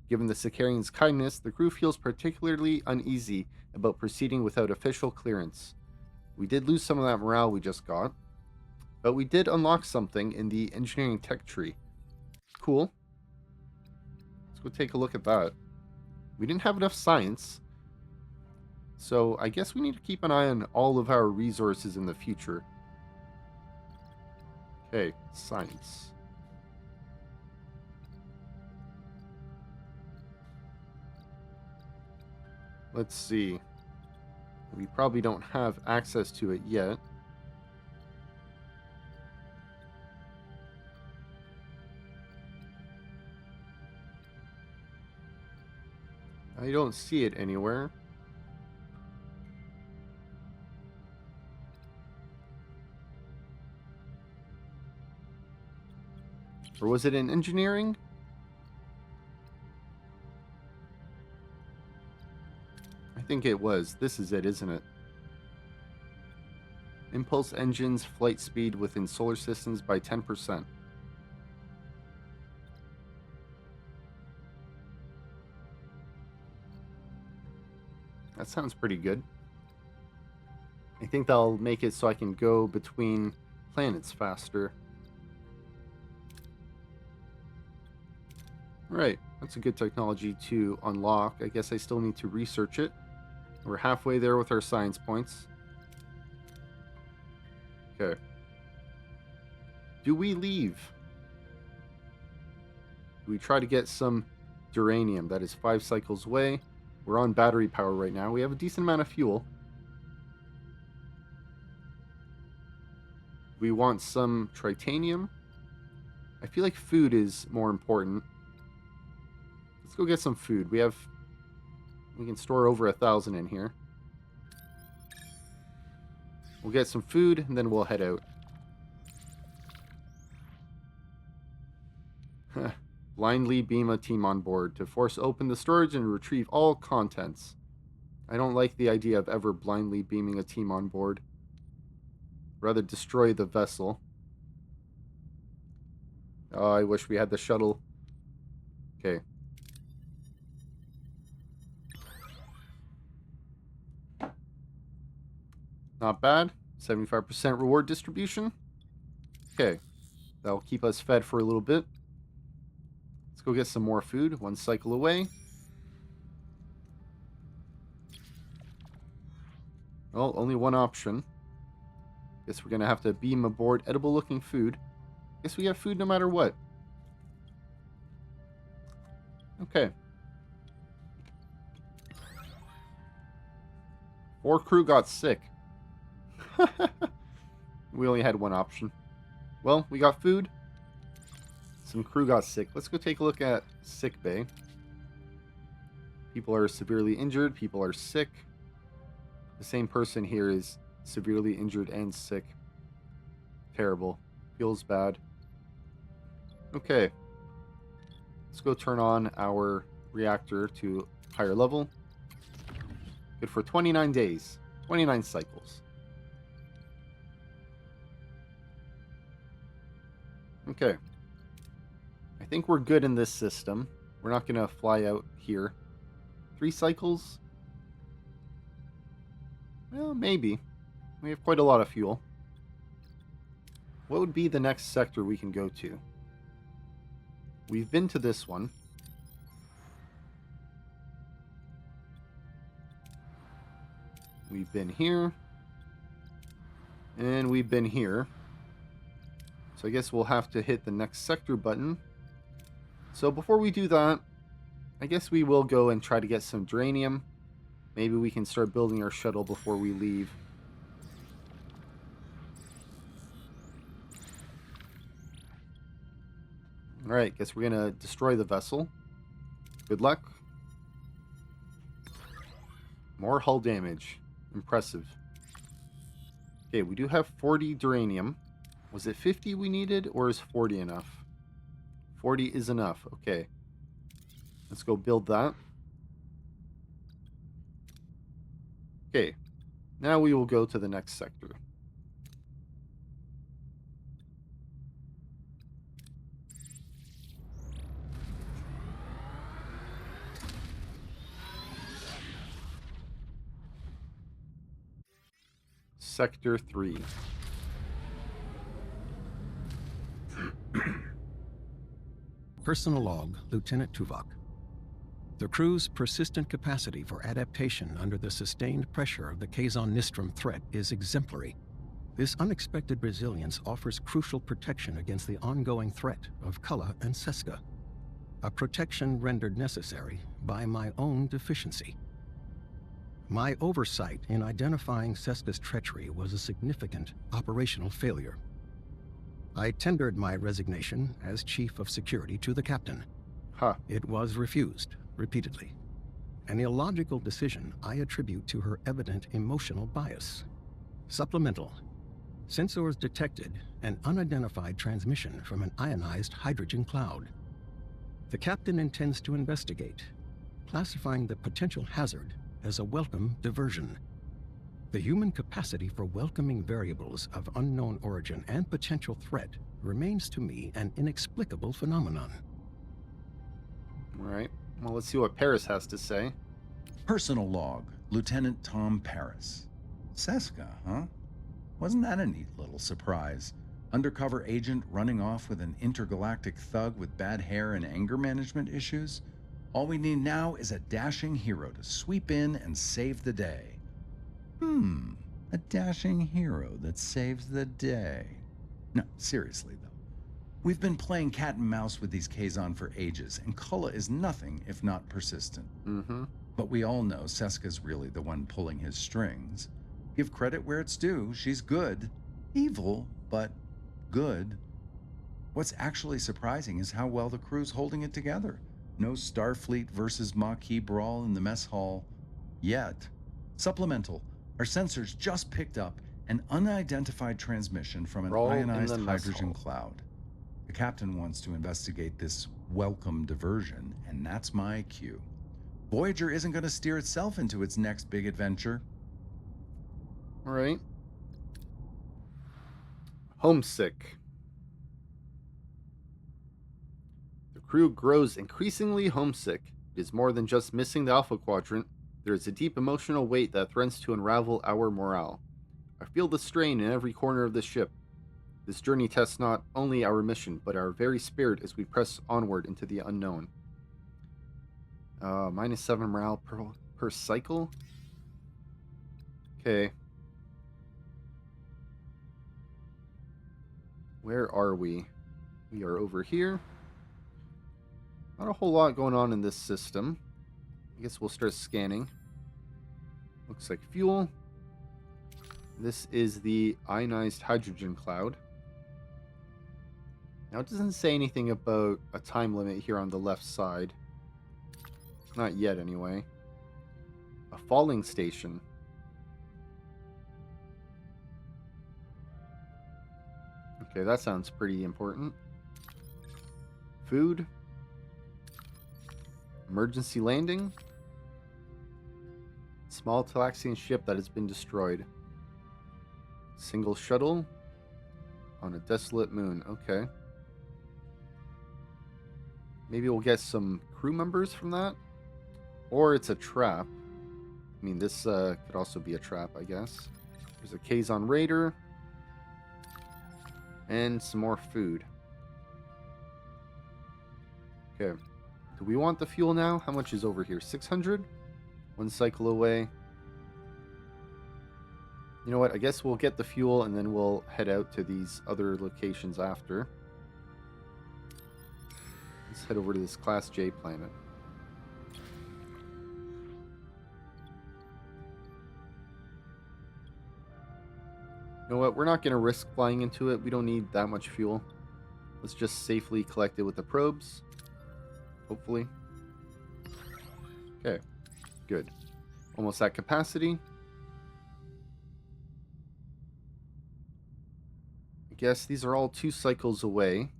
Given the Sicarian's kindness, the crew feels particularly uneasy about proceeding without official clearance. We did lose some of that morale we just got, but we did unlock something in the engineering tech tree. Cool. Let's go take a look at that. We didn't have enough science, so I guess we need to keep an eye on all of our resources in the future. Okay, science. Let's see. We probably don't have access to it yet. I don't see it anywhere. Or was it in engineering? I think it was. This is it, isn't it? Impulse engines flight speed within solar systems by 10%. That sounds pretty good. I think that'll make it so I can go between planets faster. Right, that's a good technology to unlock. I guess I still need to research it. We're halfway there with our science points. Okay. Do we leave? Do we try to get some duranium? That is 5 cycles away. We're on battery power right now. We have a decent amount of fuel. We want some tritanium. I I feel like food is more important. Let's go get some food. We can store over 1,000 in here. We'll get some food and then we'll head out. Blindly beam a team on board to force open the storage and retrieve all contents. I don't like the idea of ever blindly beaming a team on board. Rather destroy the vessel. Oh, I wish we had the shuttle. Okay. Not bad. 75% reward distribution. Okay. That'll keep us fed for a little bit. Let's go get some more food. 1 cycle away. Well, only one option. Guess we're going to have to beam aboard edible looking food. Guess we have food no matter what. Okay. 4 crew got sick. We only had one option. Well, we got food. Some crew got sick. Let's go take a look at sick bay. People are severely injured. People are sick. The same person here is severely injured and sick. Terrible. Feels bad. Okay. Let's go turn on our reactor to higher level. Good for 29 days. 29 cycles. Okay. I think we're good in this system. We're not going to fly out here. 3 cycles? Well, maybe. We have quite a lot of fuel. What would be the next sector we can go to? We've been to this one. We've been here. And we've been here. So I guess we'll have to hit the next sector button. So before we do that, I guess we will go and try to get some duranium. Maybe we can start building our shuttle before we leave. Alright, guess we're going to destroy the vessel. Good luck. More hull damage. Impressive. Okay, we do have 40 duranium. Was it 50 we needed, or is 40 enough? 40 is enough. Okay. Let's go build that. Okay. Now we will go to the next sector. Sector 3.
Personal log, Lieutenant Tuvok. The crew's persistent capacity for adaptation under the sustained pressure of the Kazon Nistrum threat is exemplary. This unexpected resilience offers crucial protection against the ongoing threat of Cullah and Seska, a protection rendered necessary by my own deficiency. My oversight in identifying Seska's treachery was a significant operational failure. I tendered my resignation as Chief of Security to the Captain. It was refused repeatedly. An illogical decision I attribute to her evident emotional bias. Supplemental. Sensors detected an unidentified transmission from an ionized hydrogen cloud. The Captain intends to investigate, classifying the potential hazard as a welcome diversion. The human capacity for welcoming variables of unknown origin and potential threat remains to me an inexplicable phenomenon.
All right. Well, let's see what Paris has to say.
Personal log, Lieutenant Tom Paris. Seska, huh? Wasn't that a neat little surprise? Undercover agent running off with an intergalactic thug with bad hair and anger management issues? All we need now is a dashing hero to sweep in and save the day. A dashing hero that saves the day. No, seriously though. We've been playing cat and mouse with these Kazon for ages, and Cullah is nothing if not persistent. But we all know Seska's really the one pulling his strings. Give credit where it's due, she's good. Evil, but good. What's actually surprising is how well the crew's holding it together. No Starfleet versus Maquis brawl in the mess hall yet. Supplemental, our sensors just picked up an unidentified transmission from an
Brawl in
ionized
the mess
hydrogen
hall.
cloud. The captain wants to investigate this welcome diversion, and that's my cue. Voyager isn't going to steer itself into its next big adventure.
All right. Homesick. The crew grows increasingly homesick. It is more than just missing the Alpha Quadrant. There is a deep emotional weight that threatens to unravel our morale. I feel the strain in every corner of the ship. This journey tests not only our mission, but our very spirit as we press onward into the unknown. -7 morale per cycle? Okay. Where are we? We are over here. Not a whole lot going on in this system. I guess we'll start scanning. Looks like fuel. This is the ionized hydrogen cloud. Now, it doesn't say anything about a time limit here on the left side. Not yet, anyway. A falling station. Okay, that sounds pretty important. Food. Emergency landing. Small Talaxian ship that has been destroyed. Single shuttle on a desolate moon. Okay. Maybe we'll get some crew members from that. Or it's a trap. I mean, this could also be a trap, I guess. There's a Kazon Raider. And some more food. Okay. Do we want the fuel now? How much is over here? 600? One cycle away. You know what? I guess we'll get the fuel and then we'll head out to these other locations after. Let's head over to this Class J planet. You know what? We're not going to risk flying into it. We don't need that much fuel. Let's just safely collect it with the probes. Hopefully. Okay. Good. Almost at capacity. I guess these are all 2 cycles away.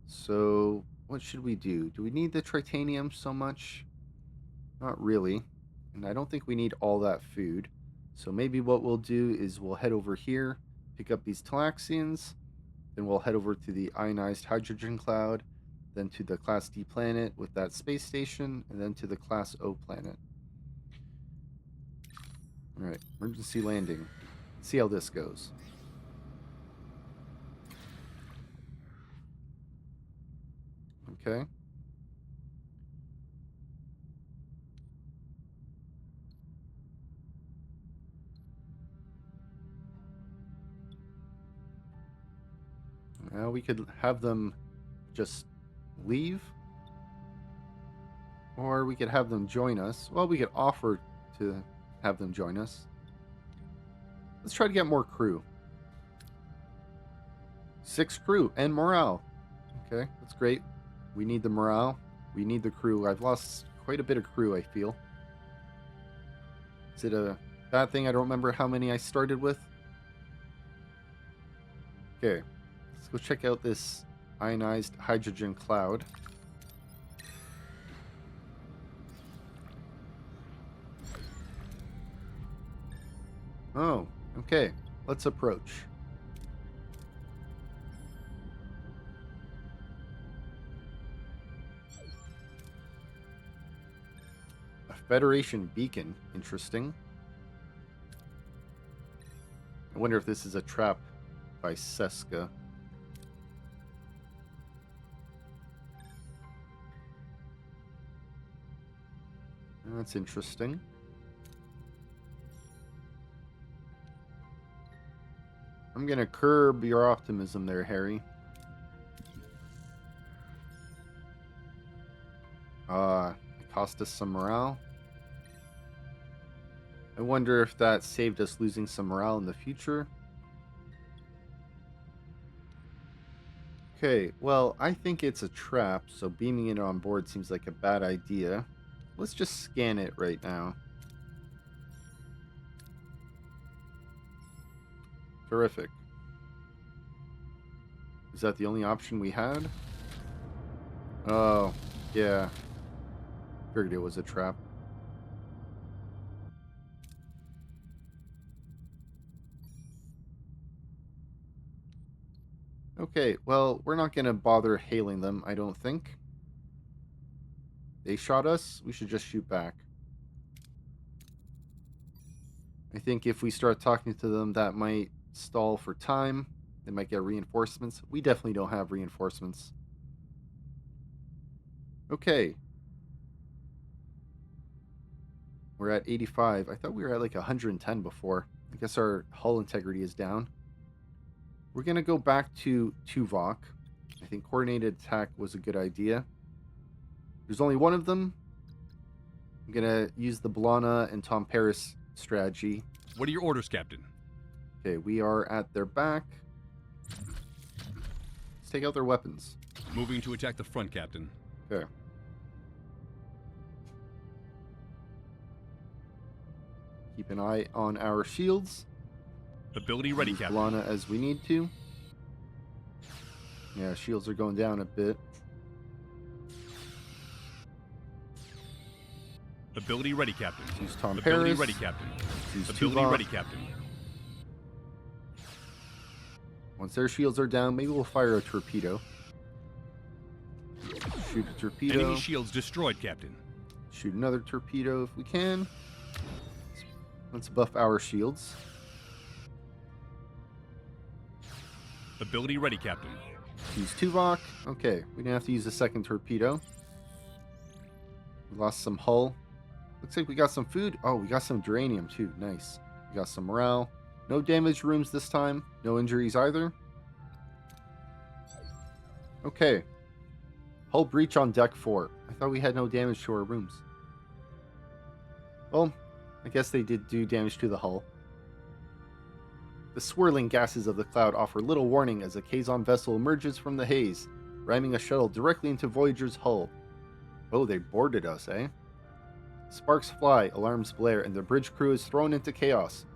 So, what should we do? Do we need the tritanium so much? Not really. And I don't think we need all that food. So maybe what we'll do is we'll head over here, pick up these Talaxians, then we'll head over to the ionized hydrogen cloud, then to the Class D planet with that space station, and then to the Class O planet. Alright, emergency landing. Let's see how this goes. Okay. Now we could have them just leave. Or we could have them join us. Well, we could offer to have them join us. Let's try to get more crew. 6 crew and morale. Okay, that's great. We need the morale. We need the crew. I've lost quite a bit of crew, I feel. Is it a bad thing I don't remember how many I started with? Okay. Let's go check out this ionized hydrogen cloud. Oh, okay. Let's approach. A Federation beacon. Interesting. I wonder if this is a trap by Seska. That's interesting. I'm going to curb your optimism there, Harry. It cost us some morale. I wonder if that saved us losing some morale in the future. Okay, well, I think it's a trap, so beaming it on board seems like a bad idea. Let's just scan it right now. Terrific. Is that the only option we had? Oh, yeah. Figured it was a trap. Okay, well, we're not going to bother hailing them, I don't think. They shot us, we should just shoot back. I think if we start talking to them, that might stall for time. They might get reinforcements. We definitely don't have reinforcements. Okay. We're at 85. I thought we were at like 110 before. I guess our hull integrity is down. We're going to go back to Tuvok. I think coordinated attack was a good idea. There's only one of them. I'm going to use the B'Elanna and Tom Paris strategy.
What are your orders, Captain?
Okay, we are at their back. Let's take out their weapons.
Moving to attack the front, Captain.
Okay. Keep an eye on our shields.
Ability ready,
Use
Captain.
B'Elanna as we need to. Yeah, shields are going down a bit.
Ability ready, Captain.
Use Tom
Ability
Paris.
ready, Captain.
Use
Ability
Tuvok.
ready, Captain.
Once their shields are down, maybe we'll fire a torpedo. Shoot a torpedo.
Enemy shields destroyed, Captain.
Shoot another torpedo if we can. Let's buff our shields.
Ability ready, Captain.
Use Tuvok. Okay, we didn't have to use a second torpedo. We lost some hull. Looks like we got some food. Oh, we got some duranium too. Nice. We got some morale. No damaged rooms this time. No injuries either. Okay. Hull breach on deck 4. I thought we had no damage to our rooms. Well, I guess they did do damage to the hull. The swirling gases of the cloud offer little warning as a Kazon vessel emerges from the haze, ramming a shuttle directly into Voyager's hull. Oh, they boarded us, eh? Sparks fly, alarms blare, and the bridge crew is thrown into chaos.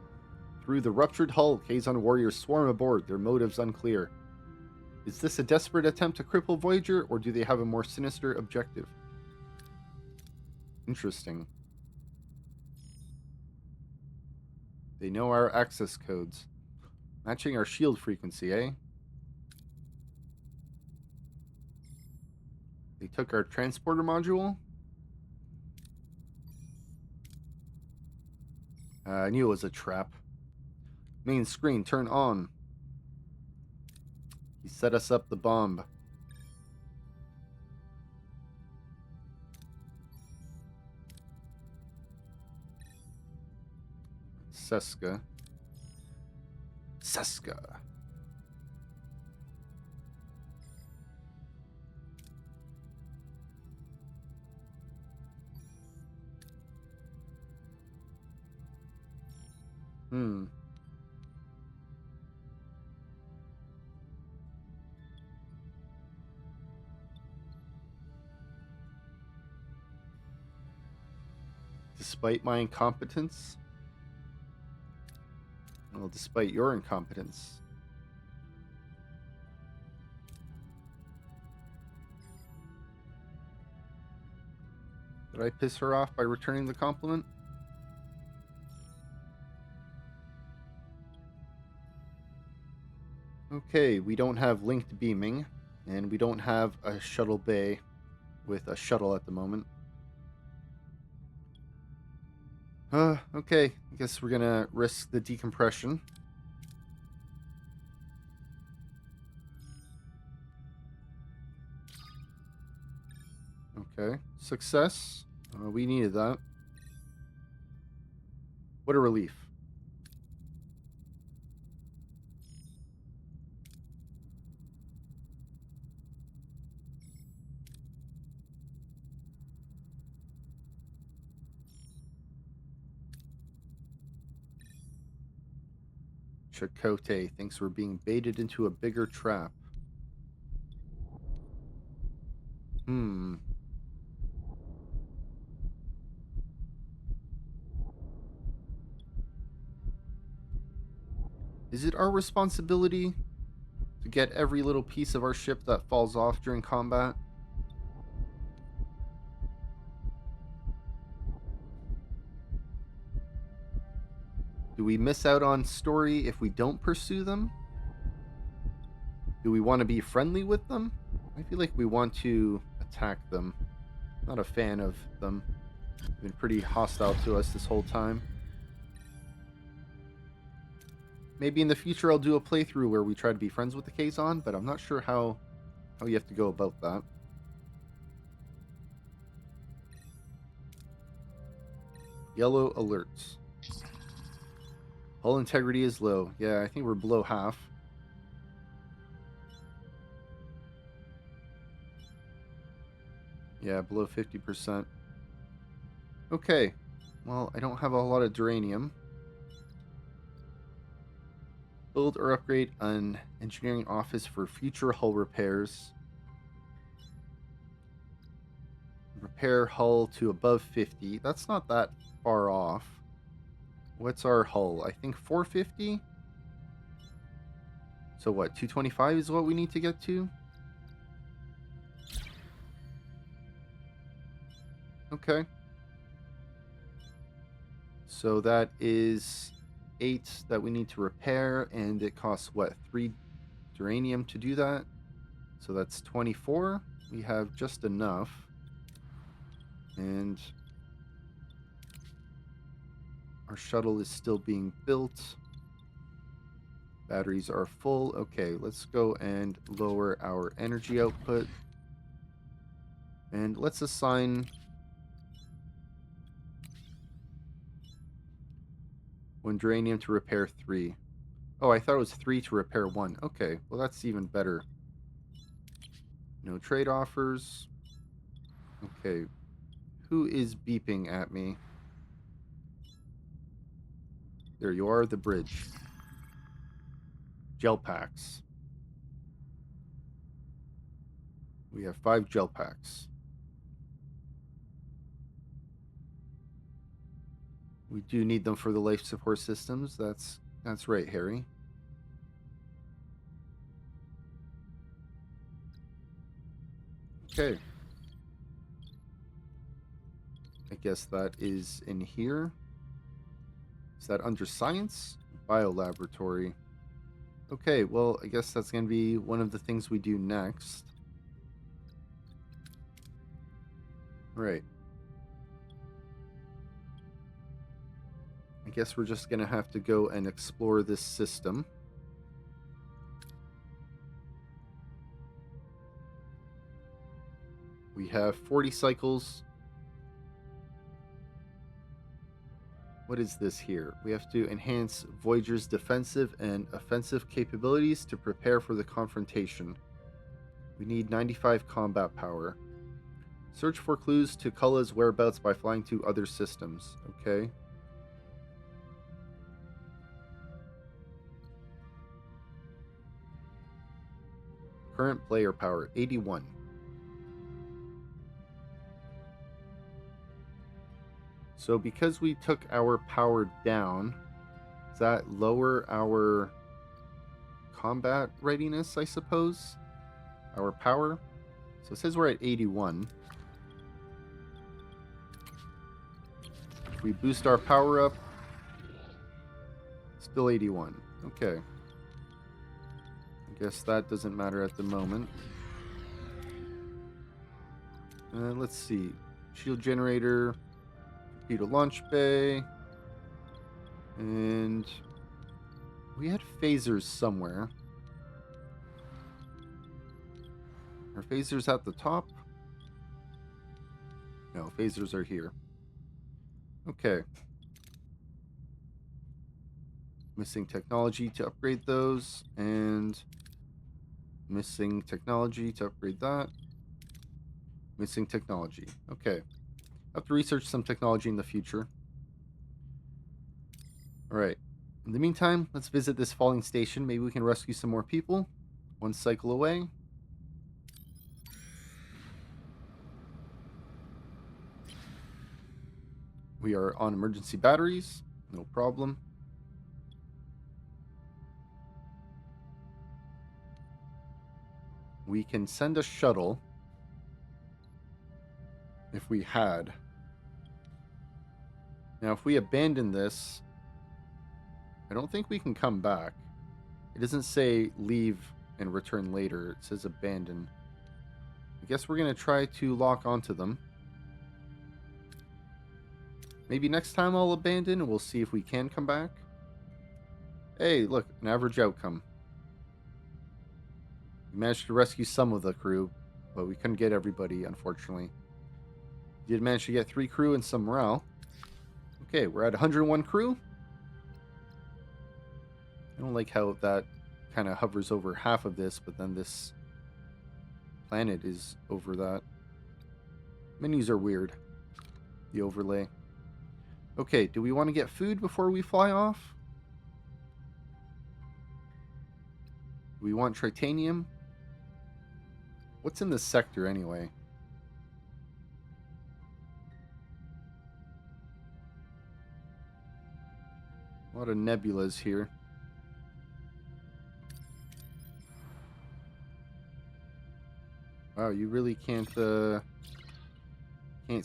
Through the ruptured hull, Kazon warriors swarm aboard, their motives unclear. Is this a desperate attempt to cripple Voyager, or do they have a more sinister objective? Interesting. They know our access codes. Matching our shield frequency, eh? They took our transporter module. I knew it was a trap. Main screen, turn on. He set us up the bomb. Seska. Hmm. Despite my incompetence? Well, despite your incompetence. Did I piss her off by returning the compliment? Okay, we don't have linked beaming, and we don't have a shuttle bay with a shuttle at the moment. Okay, I guess we're gonna risk the decompression. Okay, success. We needed that. What a relief. Chakotay thinks we're being baited into a bigger trap. Hmm. Is it our responsibility to get every little piece of our ship that falls off during combat? Do we miss out on story if we don't pursue them? Do we want to be friendly with them? I feel like we want to attack them. Not a fan of them. They've been pretty hostile to us this whole time. Maybe in the future I'll do a playthrough where we try to be friends with the Kazon, but I'm not sure how you have to go about that. Yellow alerts. Hull integrity is low. Yeah, I think we're below half. Yeah, below 50%. Okay. Well, I don't have a lot of duranium. Build or upgrade an engineering office for future hull repairs. Repair hull to above 50. That's not that far off. What's our hull? I think 450? So what, 225 is what we need to get to? Okay. So that is 8 that we need to repair, and it costs, what, 3 duranium to do that? So that's 24. We have just enough. And our shuttle is still being built. Batteries are full. Okay, let's go and lower our energy output. And let's assign 1 duranium to repair 3. Oh, I thought it was 3 to repair 1. Okay, well that's even better. No trade offers. Okay, who is beeping at me? There you are, the bridge. Gel packs. We have 5 gel packs. We do need them for the life support systems. That's right, Harry. Okay. I guess that is in here. Is that under science? Biolaboratory. Okay, well, I guess that's going to be one of the things we do next. Right. I guess we're just going to have to go and explore this system. We have 40 cycles. What is this here? We have to enhance Voyager's defensive and offensive capabilities to prepare for the confrontation. We need 95 combat power. Search for clues to Kulla's whereabouts by flying to other systems. Okay. Current player power, 81. So because we took our power down, does that lower our combat readiness, I suppose? Our power? So it says we're at 81. If we boost our power up, still 81. Okay. I guess that doesn't matter at the moment. Let's see. Shield generator. Torpedo launch bay. And we had phasers somewhere. Are phasers at the top? No, phasers are here. Okay. Missing technology to upgrade those, and missing technology to upgrade that. Missing technology. Okay. I have to research some technology in the future. Alright. In the meantime, let's visit this falling station. Maybe we can rescue some more people. 1 cycle away. We are on emergency batteries. No problem. We can send a shuttle if we had. Now, if we abandon this, I don't think we can come back. It doesn't say leave and return later. It says abandon. I guess we're going to try to lock onto them. Maybe next time I'll abandon and we'll see if we can come back. Hey, look, an average outcome. We managed to rescue some of the crew, but we couldn't get everybody, unfortunately. We did manage to get 3 crew and some morale. Okay, we're at 101 crew. I don't like how that kind of hovers over half of this, but then this planet is over that. Menus are weird. The overlay. Okay, do we want to get food before we fly off? Do we want titanium? What's in this sector anyway? A lot of nebulas here. Wow, you really can't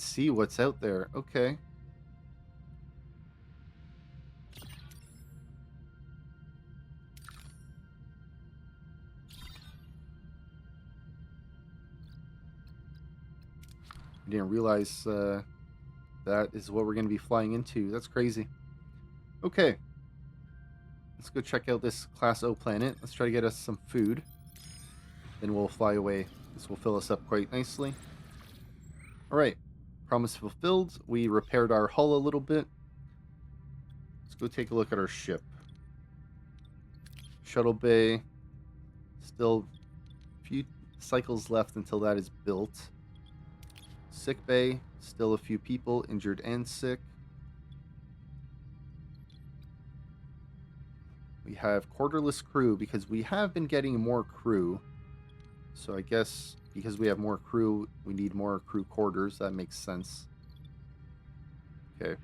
see what's out there. Okay. I didn't realize that is what we're going to be flying into. That's crazy. Okay. Let's go check out this Class O planet. Let's try to get us some food. Then we'll fly away. This will fill us up quite nicely. Alright. Promise fulfilled. We repaired our hull a little bit. Let's go take a look at our ship. Shuttle bay. Still a few cycles left until that is built. Sick bay. Still a few people injured and sick. We have quarterless crew because we have been getting more crew. So I guess because we have more crew, we need more crew quarters. That makes sense. Okay.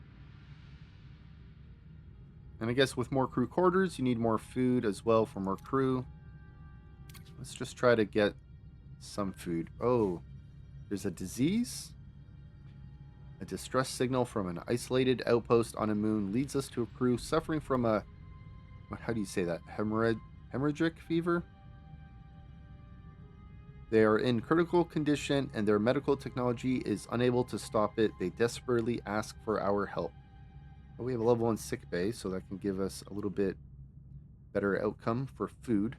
And I guess with more crew quarters, you need more food as well for more crew. Let's just try to get some food. Oh, there's a disease? A distress signal from an isolated outpost on a moon leads us to a crew suffering from a... How do you say that? Hemorrhagic fever? They are in critical condition and their medical technology is unable to stop it. They desperately ask for our help. But we have a level 1 sick bay, so that can give us a little bit better outcome for food.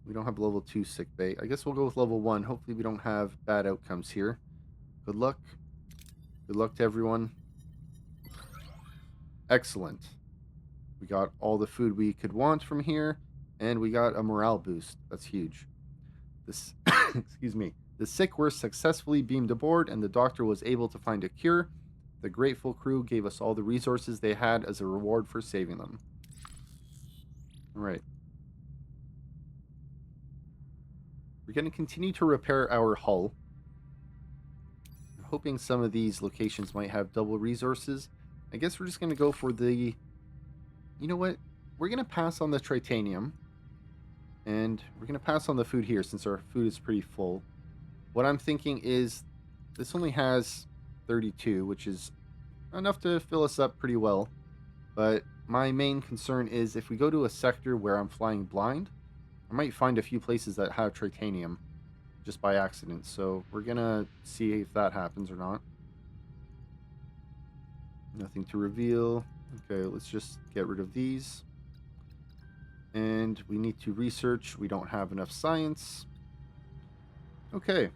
We don't have level 2 sick bay. I guess we'll go with level 1. Hopefully we don't have bad outcomes here. Good luck. Good luck to everyone. Excellent. We got all the food we could want from here, and we got a morale boost. That's huge. This, excuse me. The sick were successfully beamed aboard, and the doctor was able to find a cure. The grateful crew gave us all the resources they had as a reward for saving them. All right. We're going to continue to repair our hull. I'm hoping some of these locations might have double resources. I guess we're just going to go for the... You know what? We're going to pass on the titanium. And we're going to pass on the food here since our food is pretty full. What I'm thinking is this only has 32, which is enough to fill us up pretty well. But my main concern is if we go to a sector where I'm flying blind, I might find a few places that have titanium just by accident. So we're going to see if that happens or not. Nothing to reveal. Okay, let's just get rid of these. And we need to research. We don't have enough science. Okay.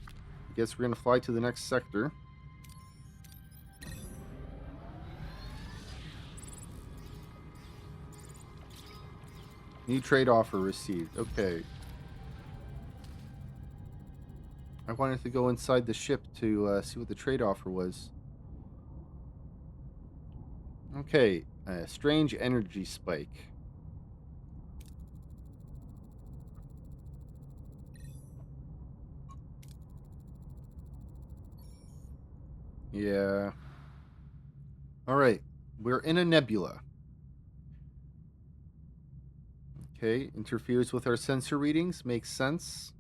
I guess we're going to fly to the next sector. New trade offer received. Okay. I wanted to go inside the ship to see what the trade offer was. Okay. Strange energy spike. Yeah. Alright. We're in a nebula. Okay, interferes with our sensor readings. Makes sense.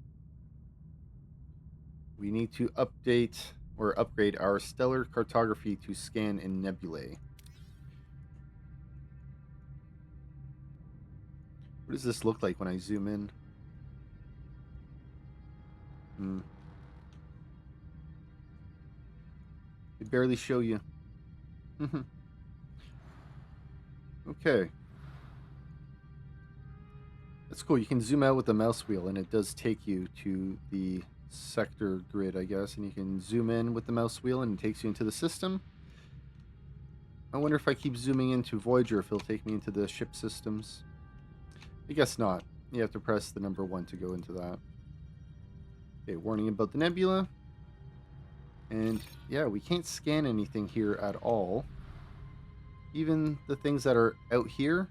We need to update or upgrade our stellar cartography to scan in nebulae. What does this look like when I zoom in? They barely show you. Okay. That's cool. You can zoom out with the mouse wheel, and it does take you to the sector grid, I guess. And you can zoom in with the mouse wheel, and it takes you into the system. I wonder if I keep zooming into Voyager, if it'll take me into the ship systems. I guess not. You have to press the number 1 to go into that. Okay, warning about the nebula. And yeah, we can't scan anything here at all. Even the things that are out here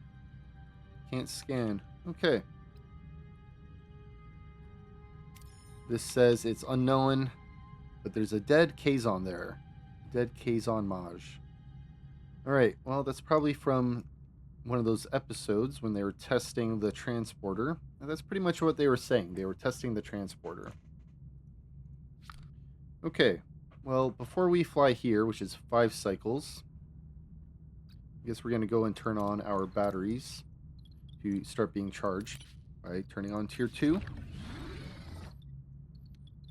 can't scan. Okay. This says it's unknown, but there's a dead Kazon there. Dead Kazon Maj. Alright, well, that's probably from one of those episodes when they were testing the transporter. And that's pretty much what they were saying. They were testing the transporter. Okay, well, before we fly here, which is 5 cycles, I guess we're going to go and turn on our batteries to start being charged by turning on tier 2.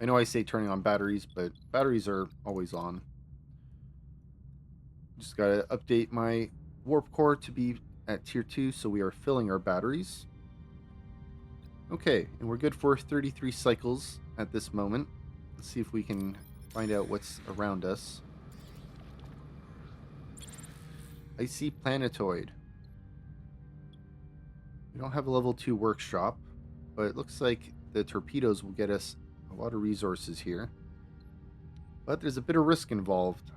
I know I say turning on batteries, but batteries are always on. Just got to update my warp core to be at tier 2, so we are filling our batteries. Okay, and we're good for 33 cycles at this moment. Let's see if we can find out what's around us. Icy planetoid. We don't have a level 2 workshop, but it looks like the torpedoes will get us a lot of resources here. But there's a bit of risk involved.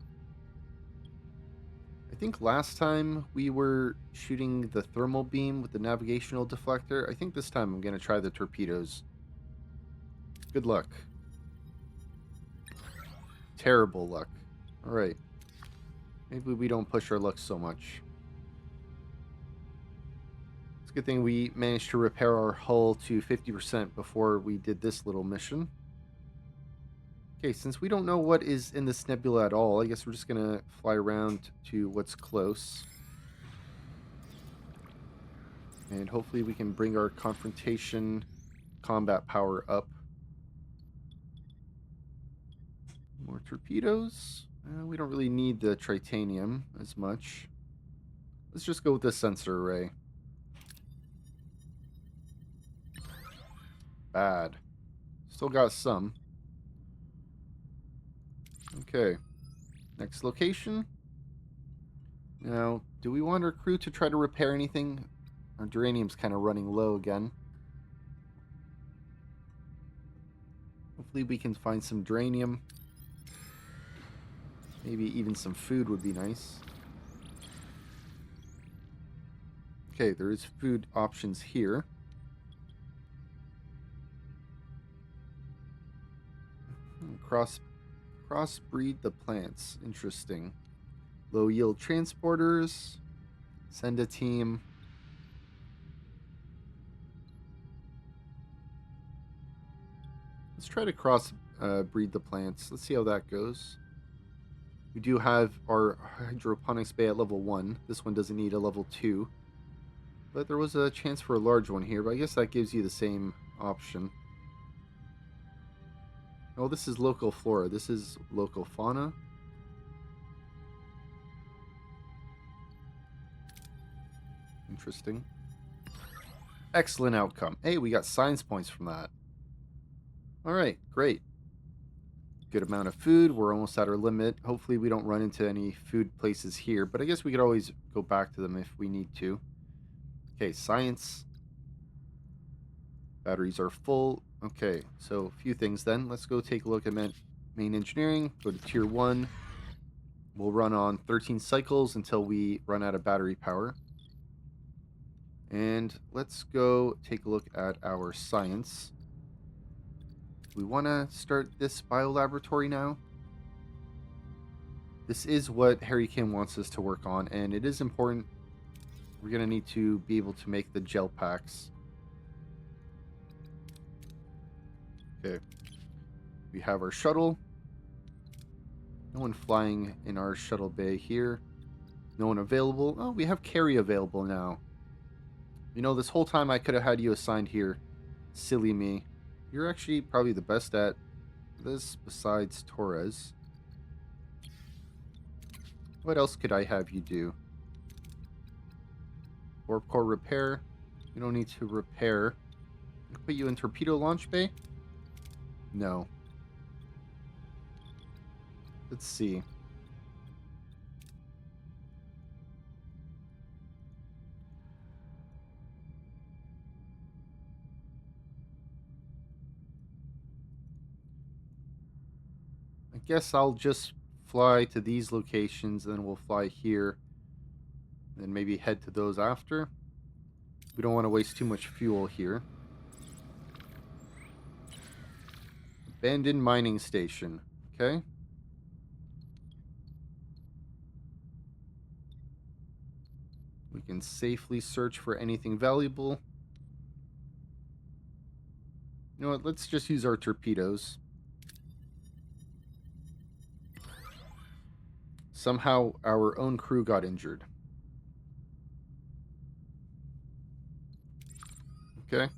I think last time we were shooting the thermal beam with the navigational deflector. I think this time I'm going to try the torpedoes. Good luck. Terrible luck. Alright. Maybe we don't push our luck so much. It's a good thing we managed to repair our hull to 50% before we did this little mission. Okay, since we don't know what is in this nebula at all, I guess we're just going to fly around to what's close. And hopefully we can bring our confrontation combat power up. More torpedoes. We don't really need the tritanium as much. Let's just go with the sensor array. Bad. Still got some. Okay. Next location. Now, do we want our crew to try to repair anything? Our duranium's kind of running low again. Hopefully we can find some duranium. Maybe even some food would be nice. Okay, there is food options here. Crossbreed the plants. Interesting. Low yield transporters. Send a team. Let's try to breed the plants. Let's see how that goes. We do have our hydroponics bay at level 1. This one doesn't need a level 2. But there was a chance for a large one here, but I guess that gives you the same option. Oh, this is local flora. This is local fauna. Interesting. Excellent outcome. Hey, we got science points from that. Alright, great. Good amount of food. We're almost at our limit. Hopefully we don't run into any food places here, but I guess we could always go back to them if we need to. Okay, science. Batteries are full. Okay, so a few things then. Let's go take a look at main engineering. Go to tier 1. We'll run on 13 cycles until we run out of battery power. And let's go take a look at our science. We want to start this biolaboratory now. This is what Harry Kim wants us to work on, and it is important. We're going to need to be able to make the gel packs. Okay. We have our shuttle. No one flying in our shuttle bay here. No one available. Oh, we have Carey available now. You know, this whole time I could have had you assigned here. Silly me. You're actually probably the best at this besides Torres. What else could I have you do? Warp core repair. You don't need to repair. Put you in torpedo launch bay? No. Let's see. I guess I'll just fly to these locations, then we'll fly here, and maybe head to those after. We don't want to waste too much fuel here. Abandoned mining station. Okay. We can safely search for anything valuable. You know what? Let's just use our torpedoes. Somehow our own crew got injured. Okay.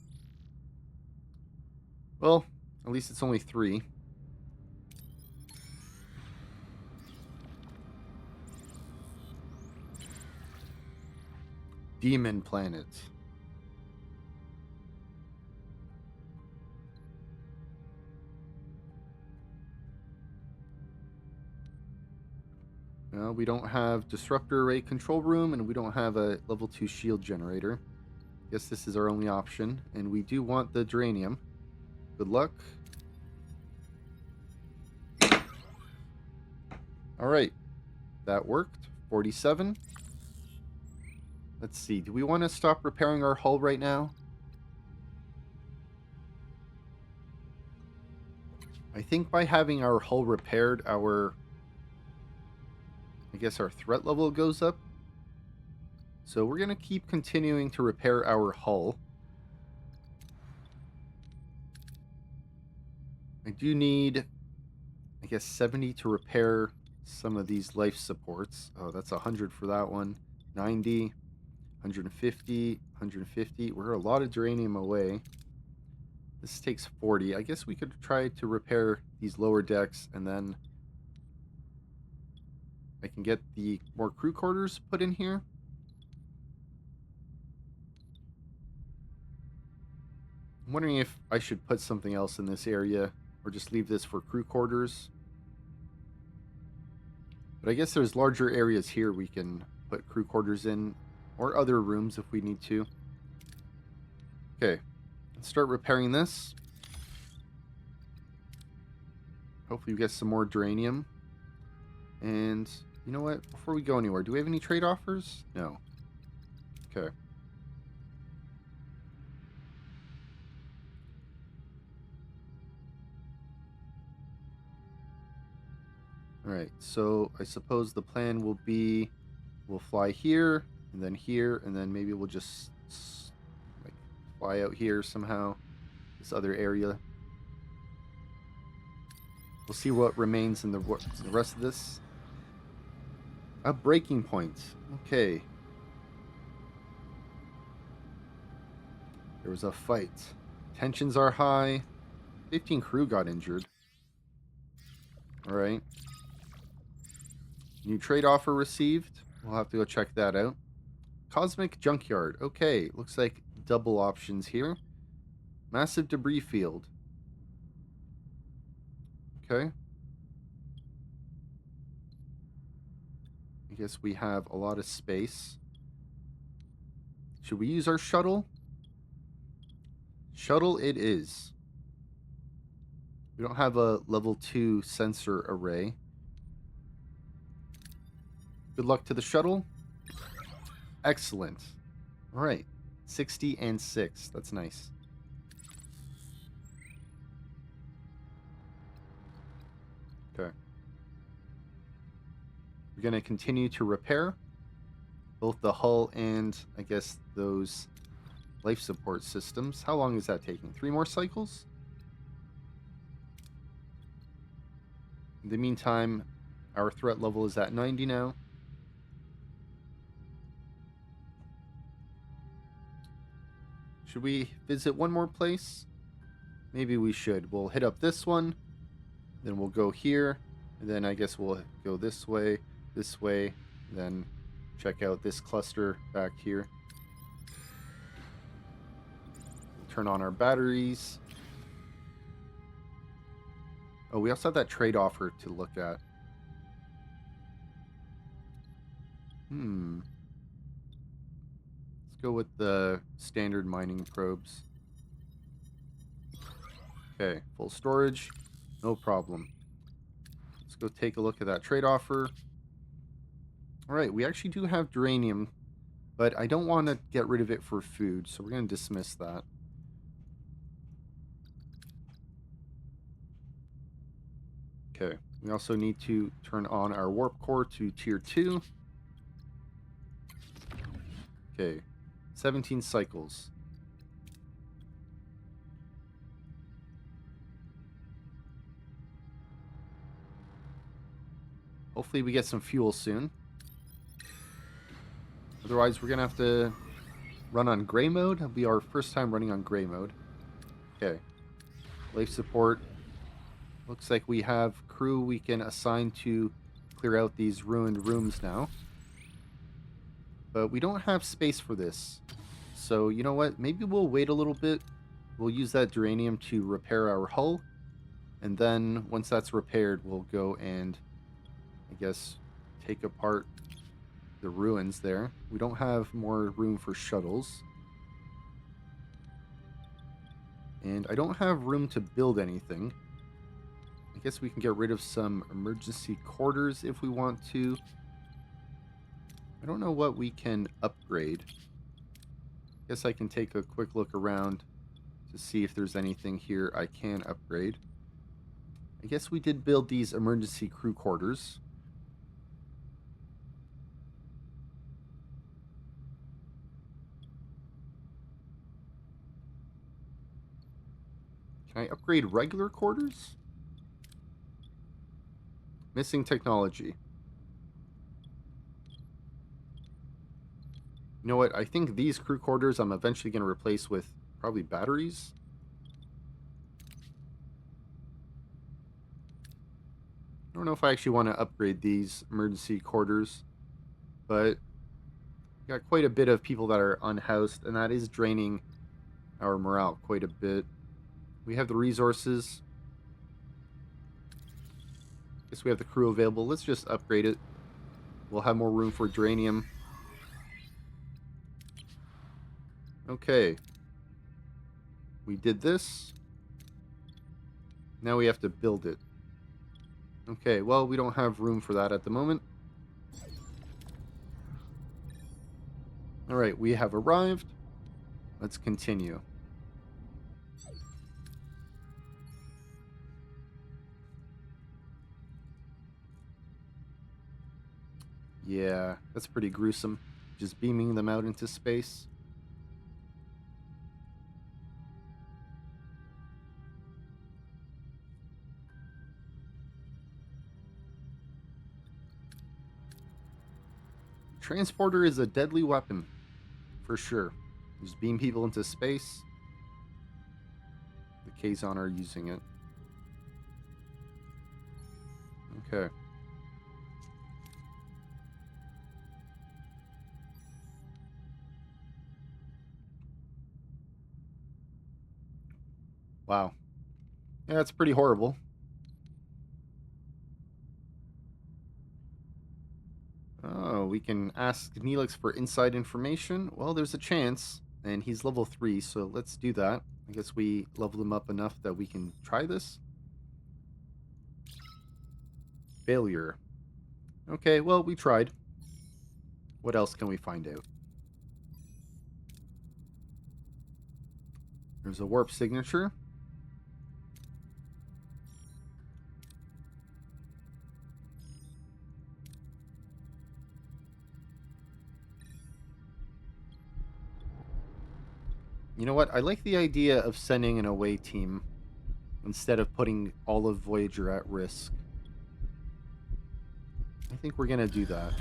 Well, at least it's only 3. Demon planet. No, we don't have disruptor array control room, and we don't have a level 2 shield generator. Guess this is our only option, and we do want the geranium. Good luck. Alright. That worked. 47. Let's see. Do we want to stop repairing our hull right now? I think by having our hull repaired, I guess our threat level goes up. So we're going to keep continuing to repair our hull. I do need, I guess, 70 to repair some of these life supports. Oh, that's 100 for that one. 90, 150, 150. We're a lot of geranium away. This takes 40. I guess we could try to repair these lower decks, and then I can get the more crew quarters put in here. I'm wondering if I should put something else in this area, or just leave this for crew quarters. But I guess there's larger areas here we can put crew quarters in, or other rooms if we need to. Okay, let's start repairing this. Hopefully we get some more geranium. And you know what? Before we go anywhere, do we have any trade offers? No. Okay. Alright, so I suppose the plan will be we'll fly here, and then maybe we'll just like fly out here somehow, this other area. We'll see what remains in the rest of this. A breaking point. Okay. There was a fight. Tensions are high. 15 crew got injured. Alright. New trade offer received. We'll have to go check that out. Cosmic Junkyard. Okay, looks like double options here. Massive debris field. Okay. I guess we have a lot of space. Should we use our shuttle? Shuttle it is. We don't have a level 2 sensor array. Good luck to the shuttle. Excellent. All right. 60 and 6. That's nice. Okay. We're going to continue to repair both the hull and, I guess, those life support systems. How long is that taking? 3 more cycles? In the meantime, our threat level is at 90 now. Should we visit one more place? Maybe we should. We'll hit up this one, then we'll go here, and then I guess we'll go this way, then check out this cluster back here. We'll turn on our batteries. Oh, we also have that trade offer to look at. Let's go with the standard mining probes. Okay, full storage, no problem. Let's go take a look at that trade offer. All right, we actually do have duranium, but I don't want to get rid of it for food, so we're going to dismiss that. Okay, we also need to turn on our warp core to tier 2. Okay, 17 cycles. Hopefully we get some fuel soon. Otherwise, we're going to have to run on gray mode. It'll be our first time running on gray mode. Okay. Life support. Looks like we have crew we can assign to clear out these ruined rooms now. But we don't have space for this. So, you know what? Maybe we'll wait a little bit. We'll use that duranium to repair our hull. And then, once that's repaired, we'll go and, I guess, take apart the ruins there. We don't have more room for shuttles. And I don't have room to build anything. I guess we can get rid of some emergency quarters if we want to. I don't know what we can upgrade. Guess I can take a quick look around to see if there's anything here I can upgrade. I guess we did build these emergency crew quarters. Can I upgrade regular quarters? Missing technology. You know what? I think these crew quarters I'm eventually going to replace with probably batteries. I don't know if I actually want to upgrade these emergency quarters, but got quite a bit of people that are unhoused, and that is draining our morale quite a bit. We have the resources. Guess we have the crew available. Let's just upgrade it. We'll have more room for duranium. Okay. We did this. Now we have to build it. Okay, well, we don't have room for that at the moment. Alright, we have arrived. Let's continue. Yeah, that's pretty gruesome. Just beaming them out into space. Transporter is a deadly weapon, for sure. Just beam people into space. The Kazon are using it. Okay. Wow. Yeah, that's pretty horrible. Oh, we can ask Neelix for inside information. Well, there's a chance, and he's level 3, so let's do that. I guess we leveled him up enough that we can try this. Failure. Okay, well, we tried. What else can we find out? There's a warp signature. You know what? I like the idea of sending an away team instead of putting all of Voyager at risk. I think we're going to do that.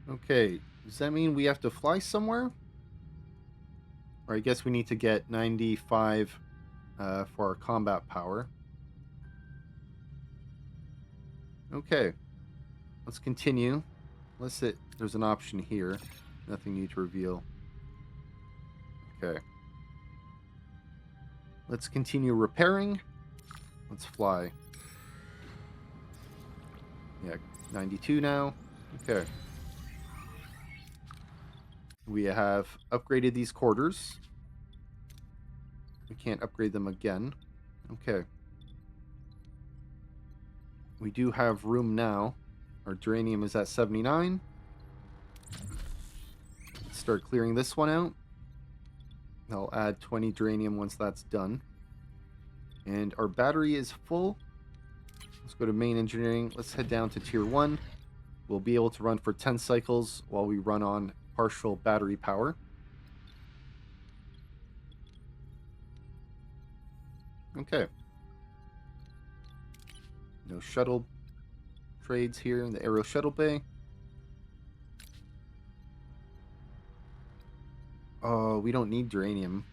Okay, does that mean we have to fly somewhere? Or I guess we need to get 95 for our combat power. Okay, let's continue. There's an option here. Nothing new to reveal. Okay. Let's continue repairing. Let's fly. Yeah, 92 now. Okay. We have upgraded these quarters. We can't upgrade them again. Okay. We do have room now. Our duranium is at 79. Let's start clearing this one out. I'll add 20 duranium once that's done. And our battery is full. Let's go to main engineering. Let's head down to tier 1. We'll be able to run for 10 cycles while we run on partial battery power. Okay. No shuttle trades here in the Aero Shuttle Bay. Oh, we don't need duranium.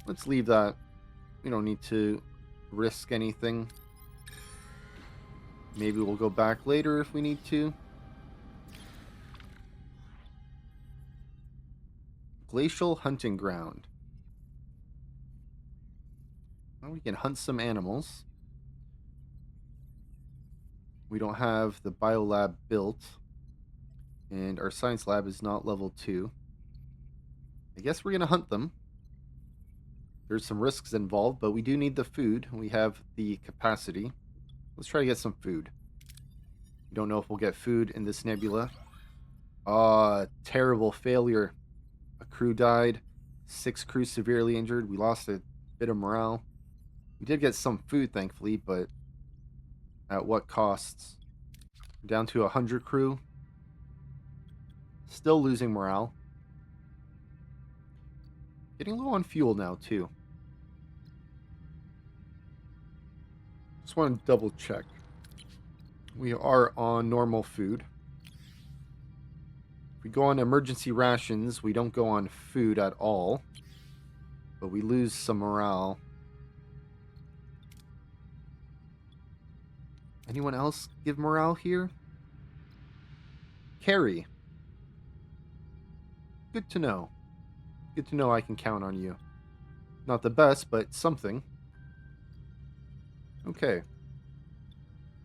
Let's leave that. We don't need to risk anything. Maybe we'll go back later if we need to. Glacial Hunting Ground. Well, we can hunt some animals. We don't have the biolab built. And our science lab is not level 2. I guess we're going to hunt them. There's some risks involved, but we do need the food. We have the capacity. Let's try to get some food. We don't know if we'll get food in this nebula. Terrible failure. A crew died. 6 crew severely injured. We lost a bit of morale. We did get some food, thankfully, but at what costs? We're down to 100 crew. Still losing morale. Getting low on fuel now, too. Just want to double check. We are on normal food. If we go on emergency rations, we don't go on food at all. But we lose some morale. Anyone else give morale here? Carey. Good to know. Good to know I can count on you. Not the best, but something. Okay.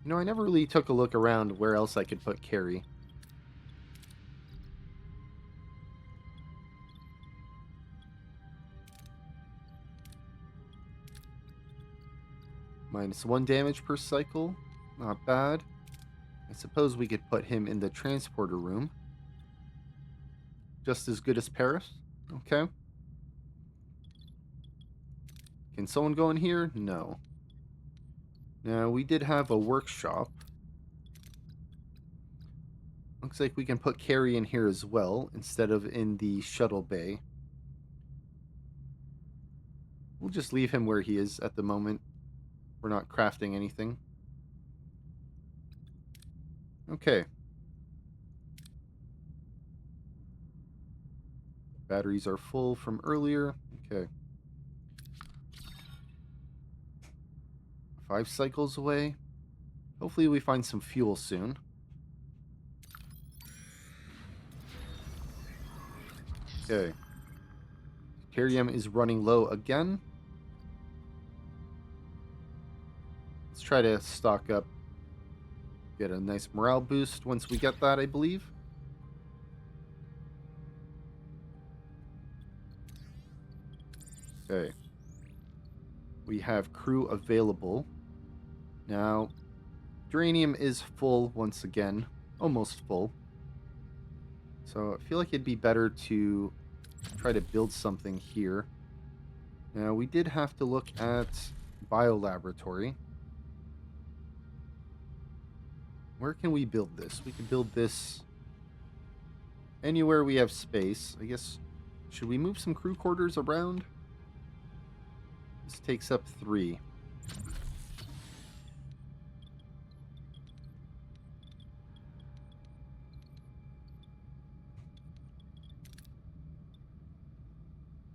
You know, I never really took a look around where else I could put Carey. -1 damage per cycle. Not bad. I suppose we could put him in the transporter room. Just as good as Paris. Okay. Can someone go in here? No. Now, we did have a workshop. Looks like we can put Carey in here as well, instead of in the shuttle bay. We'll just leave him where he is at the moment. We're not crafting anything. Okay. Batteries are full from earlier. Okay. 5 cycles away. Hopefully we find some fuel soon. Okay. Deuterium is running low again. Let's try to stock up. Get a nice morale boost once we get that, I believe. Okay. We have crew available. Now, uranium is full once again. Almost full. So I feel like it'd be better to try to build something here. Now, we did have to look at biolaboratory. Where can we build this? We can build this anywhere we have space. I guess, should we move some crew quarters around? This takes up 3.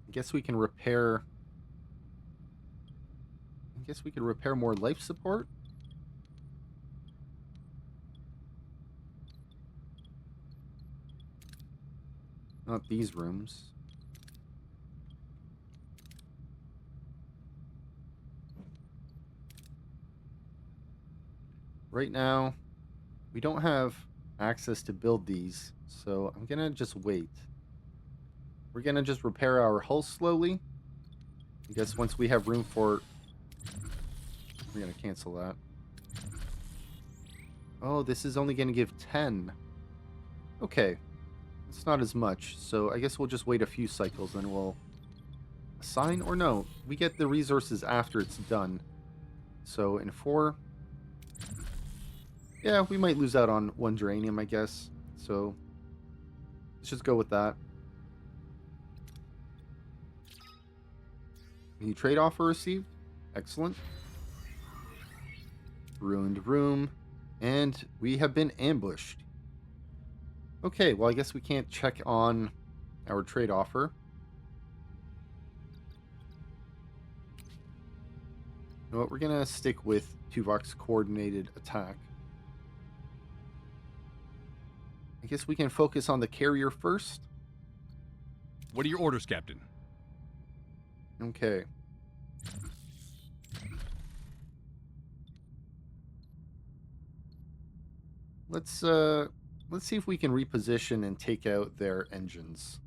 I guess we can repair... I guess we could repair more life support. Not these rooms. Right now, we don't have access to build these, so I'm gonna just wait. We're gonna just repair our hull slowly. I guess once we have room for... We're gonna cancel that. Oh, this is only gonna give 10. Okay. It's not as much, so I guess we'll just wait a few cycles and we'll assign, or no, we get the resources after it's done. So in 4, yeah, we might lose out on 1 geranium, I guess. So let's just go with that. New trade offer received. Excellent. Ruined room. And we have been ambushed. Okay, well, I guess we can't check on our trade offer. You know what, we're going to stick with Tuvok's coordinated attack. I guess we can focus on the carrier first.
What are your orders, Captain?
Okay. Let's see if we can reposition and take out their engines.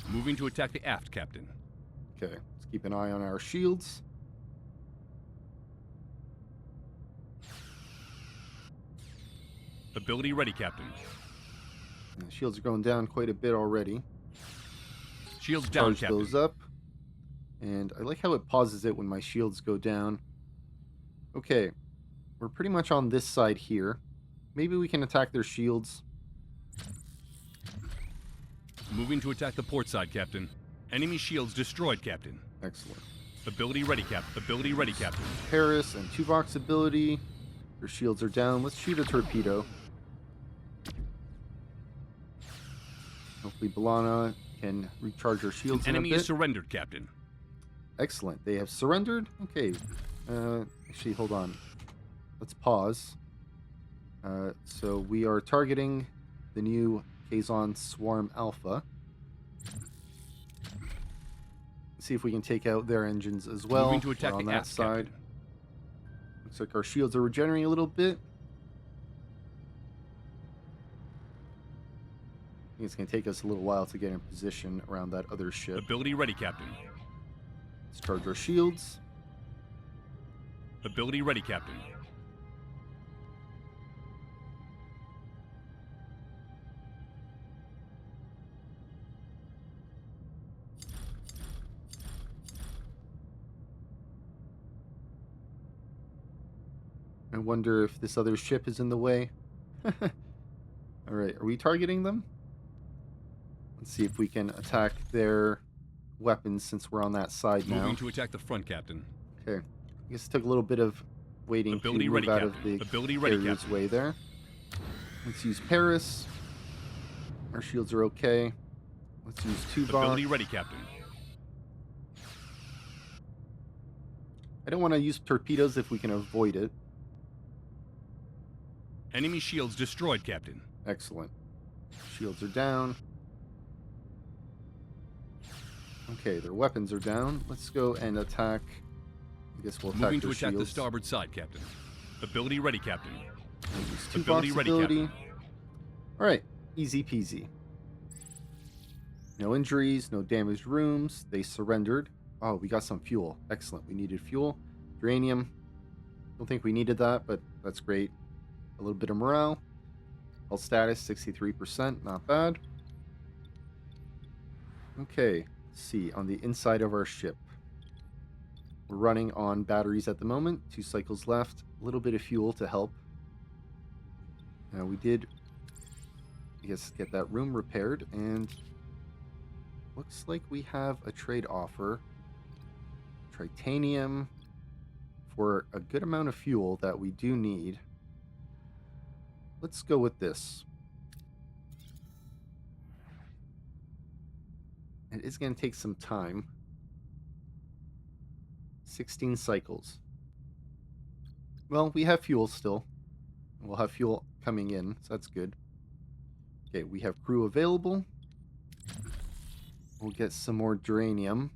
Moving to attack the aft, Captain.
Okay, let's keep an eye on our shields.
Ability ready, Captain.
And the shields are going down quite a bit already.
Shields down,
Charge
Captain.
those up. And I like how it pauses it when my shields go down. Okay, we're pretty much on this side here. Maybe we can attack their shields.
Moving to attack the port side, Captain. Enemy shields destroyed, Captain.
Excellent.
Ability ready, Captain. Ability ready, Captain.
Paris and Tuvok's ability. Their shields are down. Let's shoot a torpedo. Hopefully B'Elanna can recharge her shields in a
Enemy
bit.
is surrendered, Captain.
Excellent. They have surrendered. Okay. Actually, hold on. Let's pause. So we are targeting the new Kazon Swarm Alpha. See if we can take out their engines as well.
Moving to attack
on
the
that
aft,
side.
Captain.
Looks like our shields are regenerating a little bit. I think it's going to take us a little while to get in position around that other ship.
Ability ready, Captain.
Let's charge our shields.
Ability ready, Captain.
I wonder if this other ship is in the way. Alright, are we targeting them? Let's see if we can attack their weapons since we're on that side now.
Moving to attack the front, Captain.
Okay. I guess it took a little bit of waiting
Ability
to move
ready,
out
Captain.
of the
Ability ready,
carrier's
Captain.
way there. Let's use Paris. Our shields are okay. Let's use Tuvok.
Ability ready, Captain.
I don't want to use torpedoes if we can avoid it.
Enemy shields destroyed, Captain.
Excellent. Shields are down. Okay, their weapons are down. Let's go and attack. I guess we'll attack
Moving to
their
attack the
shields.
starboard side, Captain. Ability ready, Captain.
Use
Ability
Tuvok's
ready,
ability.
Captain.
All right, easy peasy. No injuries, no damaged rooms. They surrendered. Oh, we got some fuel. Excellent. We needed fuel. Uranium. Don't think we needed that, but that's great. A little bit of morale. Health status, 63%. Not bad. Okay, let's see. On the inside of our ship. We're running on batteries at the moment. 2 cycles left. A little bit of fuel to help. Now we did, I guess, get that room repaired, and looks like we have a trade offer. Titanium for a good amount of fuel that we do need. Let's go with this. It is going to take some time. 16 cycles. Well, we have fuel still. We'll have fuel coming in, so that's good. Okay, we have crew available. We'll get some more duranium.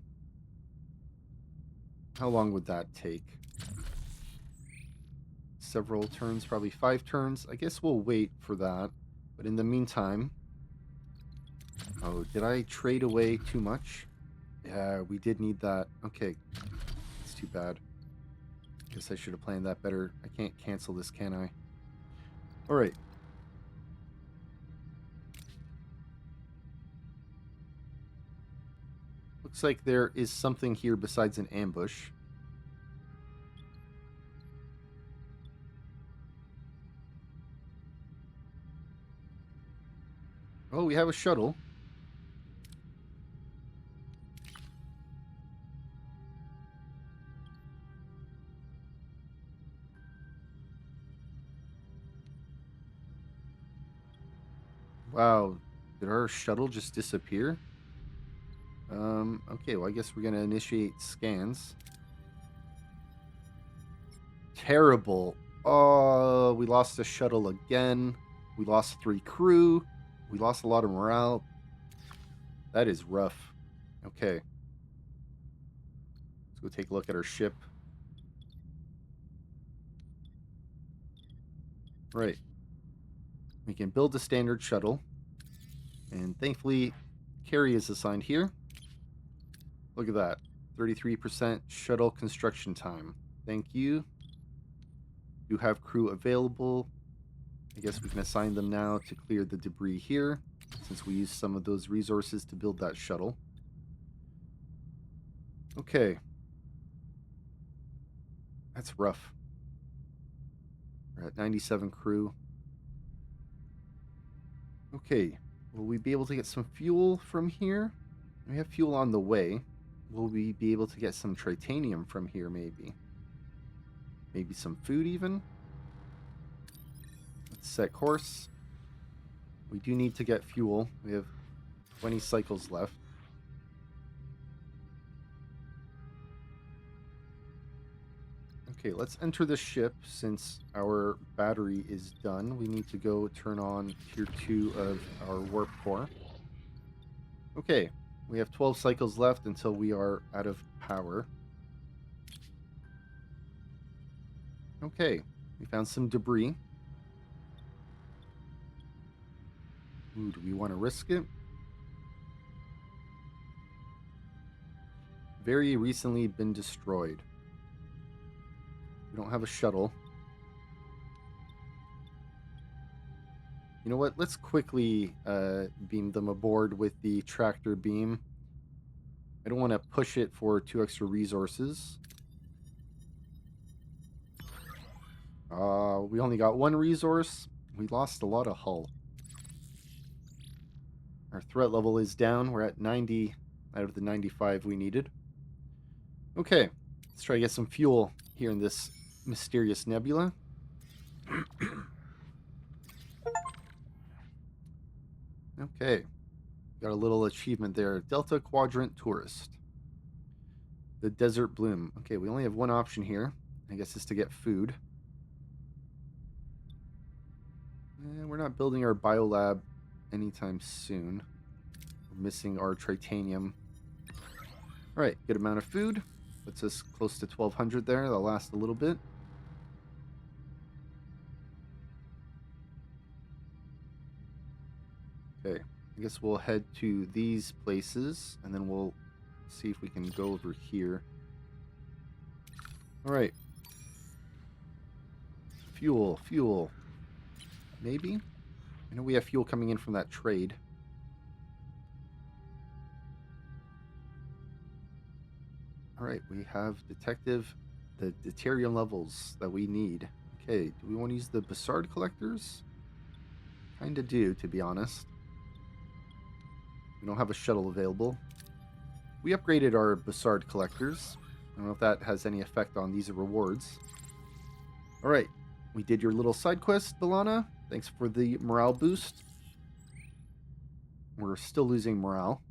How long would that take? Several turns, probably 5 turns. I guess we'll wait for that. But in the meantime... Oh, did I trade away too much? Yeah, we did need that. Okay. It's too bad. Guess I should have planned that better. I can't cancel this, can I? Alright. Looks like there is something here besides an ambush. Oh, we have a shuttle. Wow, did our shuttle just disappear? Okay, well, I guess we're gonna initiate scans. Terrible. Oh, we lost the shuttle again. We lost 3 crew. We lost a lot of morale. That is rough. Okay. Let's go take a look at our ship. Right. We can build a standard shuttle. And thankfully, Carey is assigned here. Look at that. 33% shuttle construction time. Thank you. You have crew available. I guess we can assign them now to clear the debris here, since we used some of those resources to build that shuttle. Okay. That's rough. We're at 97 crew. Okay. Will we be able to get some fuel from here? We have fuel on the way. Will we be able to get some titanium from here, maybe? Maybe some food, even? Let's set course. We do need to get fuel. We have 20 cycles left. Okay, let's enter the ship. Since our battery is done, we need to go turn on tier 2 of our warp core. Okay, we have 12 cycles left until we are out of power. Okay, we found some debris. Ooh, do we want to risk it? Very recently been destroyed. We don't have a shuttle. You know what? Let's quickly beam them aboard with the tractor beam. I don't want to push it for 2 extra resources. We only got 1 resource. We lost a lot of hull. Our threat level is down. We're at 90 out of the 95 we needed. Okay, let's try to get some fuel here in this mysterious nebula. Okay, got a little achievement there. Delta Quadrant Tourist. The Desert Bloom. Okay, we only have 1 option here. I guess it's to get food. We're not building our biolab anytime soon. We're missing our titanium. Alright, good amount of food. Puts us close to 1200 there. That'll last a little bit. Okay, I guess we'll head to these places, and then we'll see if we can go over here. Alright. Fuel. Maybe? I know we have fuel coming in from that trade. Alright, we have detective the deuterium levels that we need. Okay, do we want to use the Bassard collectors? Kinda do, to be honest. We don't have a shuttle available. We upgraded our Bassard collectors. I don't know if that has any effect on these rewards. Alright, we did your little side quest, B'Elanna. Thanks for the morale boost. We're still losing morale.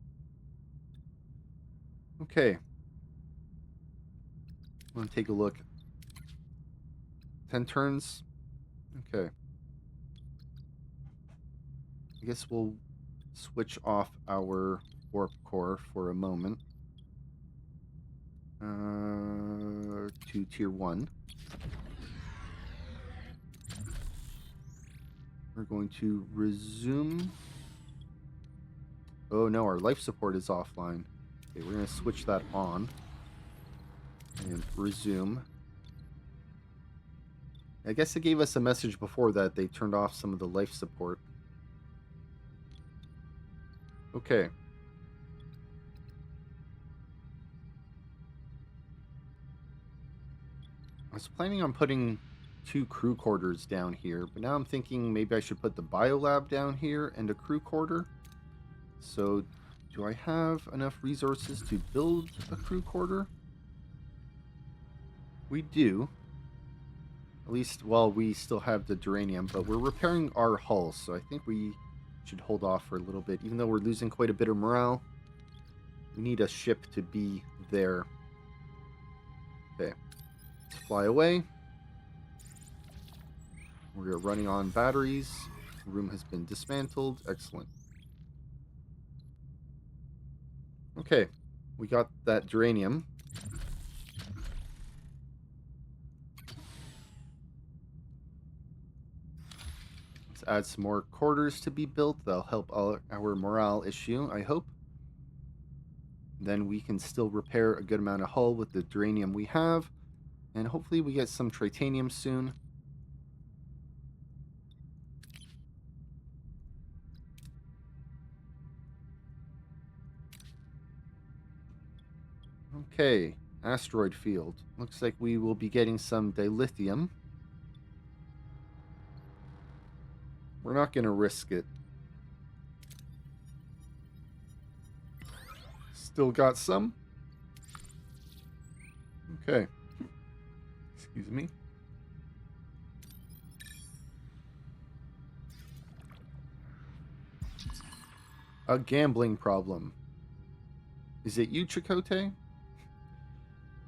Okay. I'm going to take a look. 10 turns. Okay. I guess we'll switch off our warp core for a moment. To tier 1. We're going to resume. Oh no, our life support is offline. Okay, we're going to switch that on. And resume. I guess it gave us a message before that they turned off some of the life support. Okay. I was planning on putting 2 crew quarters down here, but now I'm thinking maybe I should put the biolab down here and a crew quarter. So, do I have enough resources to build a crew quarter? We do. At least, well, we still have the duranium, but we're repairing our hull, so I think we should hold off for a little bit. Even though we're losing quite a bit of morale, we need a ship to be there. Okay, let's fly away. We're running on batteries. The room has been dismantled. Excellent. Okay, we got that duranium. Let's add some more quarters to be built. That'll help our morale issue, I hope. Then we can still repair a good amount of hull with the duranium we have. And hopefully we get some titanium soon. Okay, asteroid field. Looks like we will be getting some dilithium. We're not going to risk it. Still got some. Okay. Excuse me. A gambling problem. Is it you, Chakotay?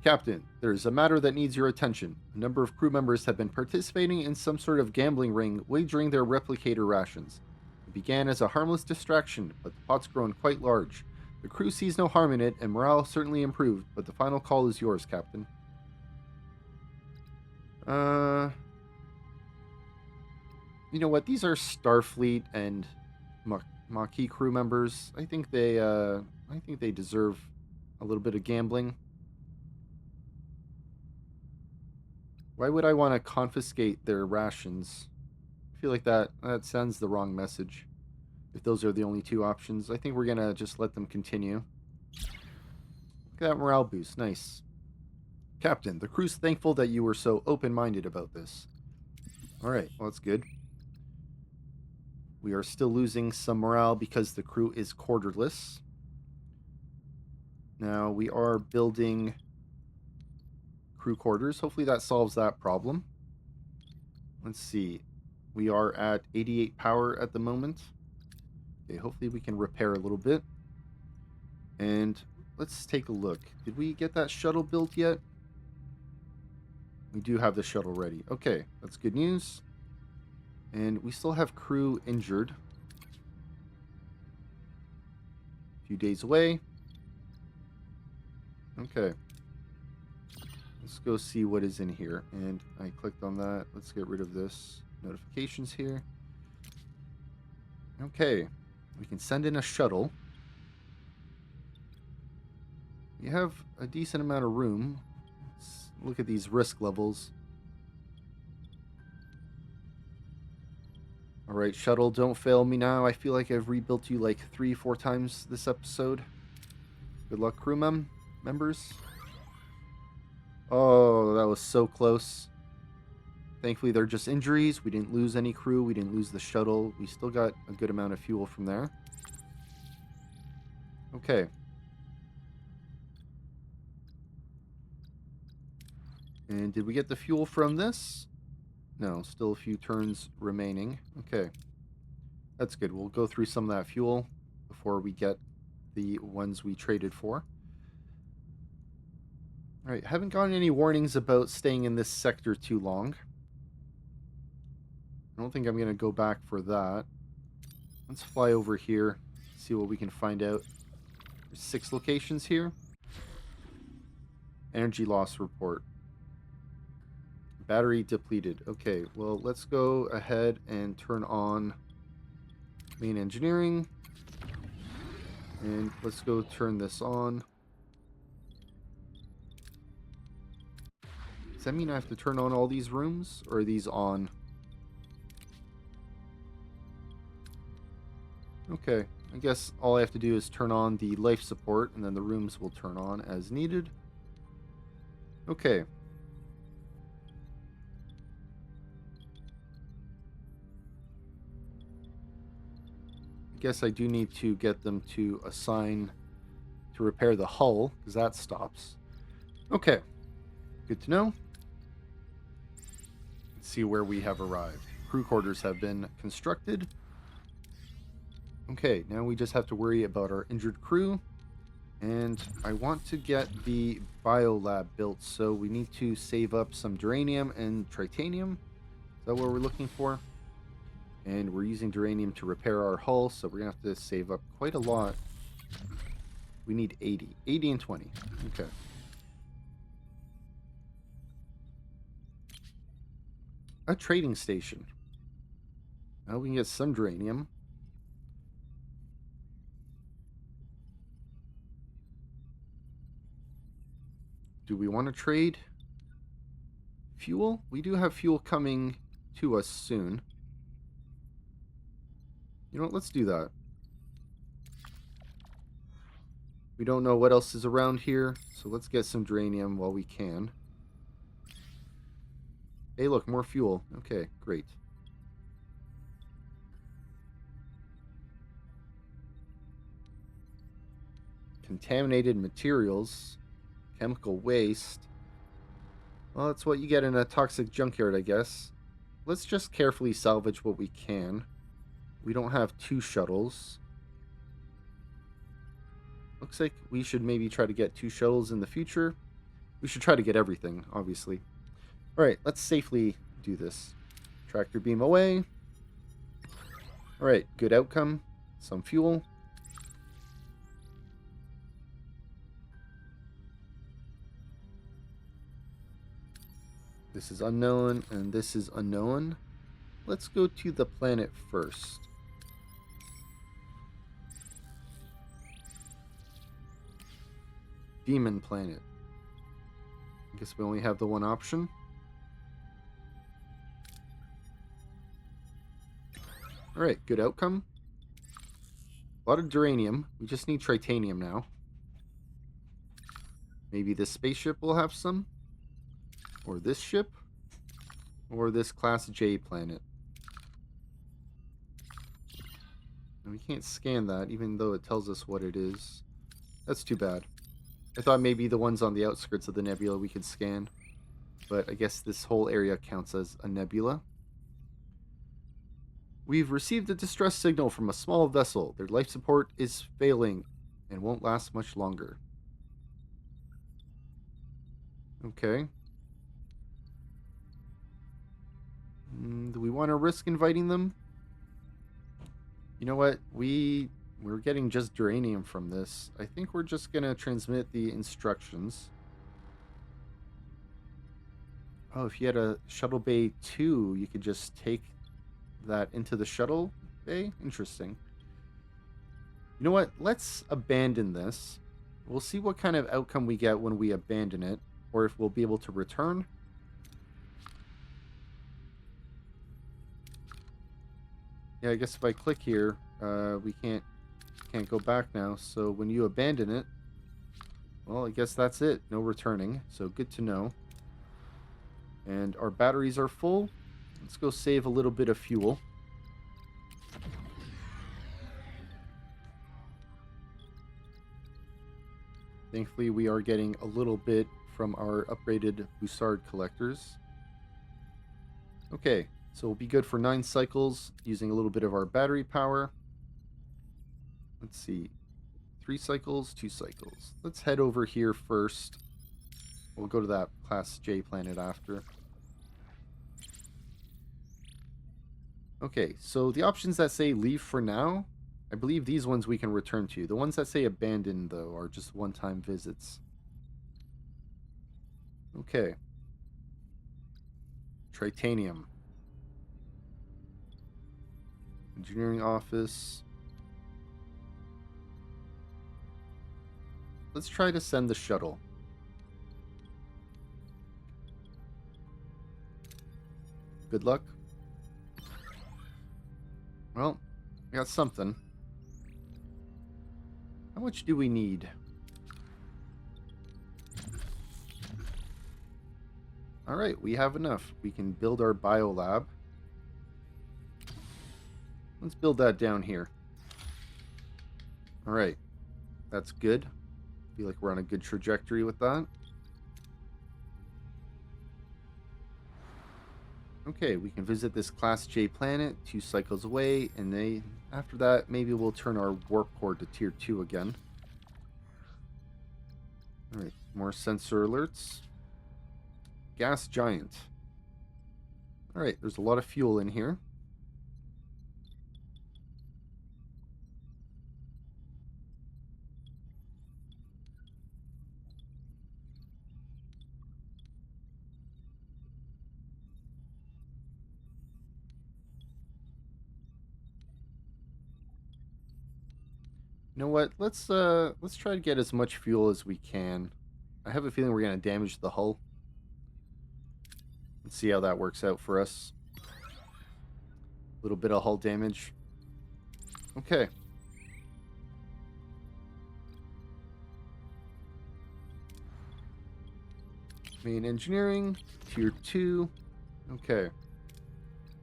Captain, there is a matter that needs your attention. A number of crew members have been participating in some sort of gambling ring, wagering their replicator rations. It began as a harmless distraction, but the pot's grown quite large. The crew sees no harm in it, and morale certainly improved, but the final call is yours, Captain. You know what? These are Starfleet and Maquis crew members. I think they deserve a little bit of gambling. Why would I want to confiscate their rations? I feel like that sends the wrong message. If those are the only 2 options, I think we're gonna just let them continue. Look at that morale boost. Nice. Captain, the crew's thankful that you were so open-minded about this. Alright, well, that's good. We are still losing some morale because the crew is quarterless. Now, we are building crew quarters. Hopefully that solves that problem. Let's see. We are at 88 power at the moment. Okay, hopefully we can repair a little bit. And let's take a look. Did we get that shuttle built yet? We do have the shuttle ready. Okay, that's good news. And we still have crew injured. A few days away. Okay. Let's go see what is in here. And I clicked on that. Let's get rid of this. Notifications here. Okay. We can send in a shuttle. We have a decent amount of room. Let's look at these risk levels. Alright, shuttle, don't fail me now. I feel like I've rebuilt you like 3-4 times this episode. Good luck, crew members. Oh, that was so close. Thankfully, they're just injuries. We didn't lose any crew. We didn't lose the shuttle. We still got a good amount of fuel from there. Okay. And did we get the fuel from this? No, still a few turns remaining. Okay. That's good. We'll go through some of that fuel before we get the ones we traded for. All right, haven't gotten any warnings about staying in this sector too long. I don't think I'm going to go back for that. Let's fly over here, see what we can find out. There's 6 locations here. Energy loss report. Battery depleted. Okay, well, let's go ahead and turn on main engineering. And let's go turn this on. Does that mean I have to turn on all these rooms? Or are these on? Okay, I guess all I have to do is turn on the life support, and then the rooms will turn on as needed. Okay. I guess I do need to get them to assign to repair the hull, because that stops. Okay, good to know. Let's see where we have arrived. Crew quarters have been constructed. Okay, now we just have to worry about our injured crew. And I want to get the biolab built, so we need to save up some duranium and titanium. Is that what we're looking for? And we're using duranium to repair our hull, so we're going to have to save up quite a lot. We need 80. 80 and 20. Okay. A trading station. Now we can get some duranium. Do we want to trade fuel? We do have fuel coming to us soon. You know what? Let's do that. We don't know what else is around here, so let's get some duranium while we can. Hey, look, more fuel. Okay, great. Contaminated materials. Chemical waste. Well, that's what you get in a toxic junkyard, I guess. Let's just carefully salvage what we can. We don't have 2 shuttles. Looks like we should maybe try to get 2 shuttles in the future. We should try to get everything, obviously. Alright, let's safely do this. Tractor beam away. Alright, good outcome. Some fuel. This is unknown, and this is unknown. Let's go to the planet first. Demon planet. I guess we only have the one option. Alright, good outcome. A lot of duranium. We just need titanium now. Maybe this spaceship will have some. Or this ship. Or this Class J planet. And we can't scan that, even though it tells us what it is. That's too bad. I thought maybe the ones on the outskirts of the nebula we could scan. But I guess this whole area counts as a nebula. We've received a distress signal from a small vessel. Their life support is failing and won't last much longer. Okay. Do we want to risk inviting them? You know what? We're getting just duranium from this. I think we're just going to transmit the instructions. Oh, if you had a shuttle bay 2, you could just take that into the shuttle bay? Interesting. You know what? Let's abandon this. We'll see what kind of outcome we get when we abandon it, or if we'll be able to return. Yeah, I guess if I click here, we can't go back now. So when you abandon it, well, I guess that's it. No returning. So good to know. And our batteries are full. Let's go save a little bit of fuel. Thankfully, we are getting a little bit from our upgraded Bussard collectors. Okay, so we'll be good for 9 cycles using a little bit of our battery power. Let's see. 3 cycles, 2 cycles. Let's head over here first. We'll go to that Class J planet after. Okay, so the options that say leave for now, I believe these ones we can return to. The ones that say abandon, though, are just one-time visits. Okay. Tritanium. Engineering office. Let's try to send the shuttle. Good luck. Well, we got something. How much do we need? Alright, we have enough. We can build our biolab. Let's build that down here. Alright. That's good. Feel like we're on a good trajectory with that. Okay, we can visit this Class J planet 2 cycles away, and after that, maybe we'll turn our warp core to Tier 2 again. Alright, more sensor alerts. Gas giant. Alright, there's a lot of fuel in here. You know what? Let's try to get as much fuel as we can. I have a feeling we're gonna damage the hull. Let's see how that works out for us. A little bit of hull damage. Okay. Main engineering, Tier 2. Okay.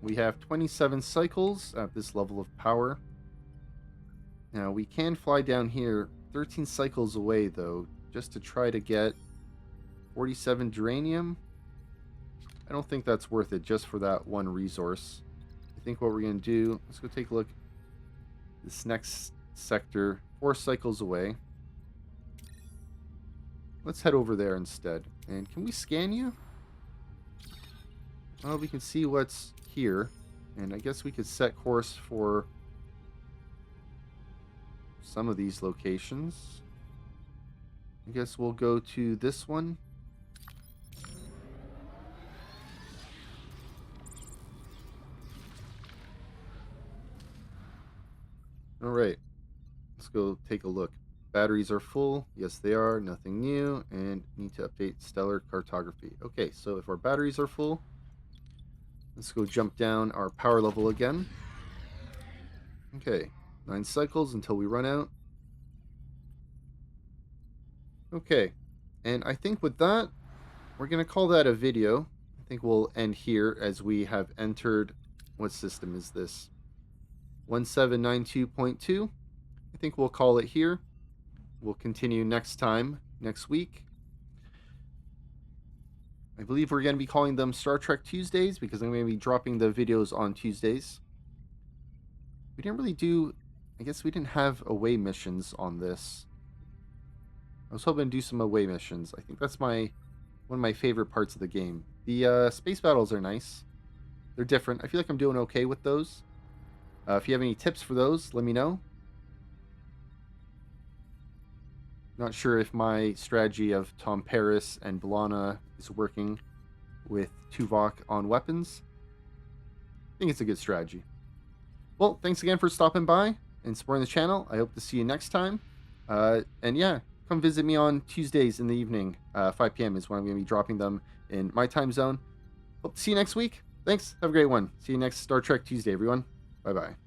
We have 27 cycles at this level of power. Now, we can fly down here 13 cycles away, though, just to try to get 47 geranium. I don't think that's worth it just for that one resource. I think what we're going to do, let's go take a look. This next sector, 4 cycles away. Let's head over there instead. And can we scan you? Well, we can see what's here. And I guess we could set course for some of these locations. I guess we'll go to this one. Alright, let's go take a look. Batteries are full. Yes, they are. Nothing new. And need to update stellar cartography. Okay, so if our batteries are full, let's go jump down our power level again. Okay, 9 cycles until we run out. Okay, and I think with that, we're going to call that a video. I think we'll end here as we have entered, what system is this? 1792.2. I think we'll call it here. We'll continue next time, next week. I believe we're going to be calling them Star Trek Tuesdays because I'm going to be dropping the videos on Tuesdays. We didn't really do... I guess we didn't have away missions on this. I was hoping to do some away missions. I think that's one of my favorite parts of the game. The space battles are nice. They're different. I feel like I'm doing okay with those. If you have any tips for those, let me know. Not sure if my strategy of Tom Paris and B'Elanna is working with Tuvok on weapons. I think it's a good strategy. Well, thanks again for stopping by and supporting the channel. I hope to see you next time. And yeah, come visit me on Tuesdays in the evening. 5 p.m. is when I'm going to be dropping them in my time zone. Hope to see you next week. Thanks. Have a great one. See you next Star Trek Tuesday, everyone. Bye-bye.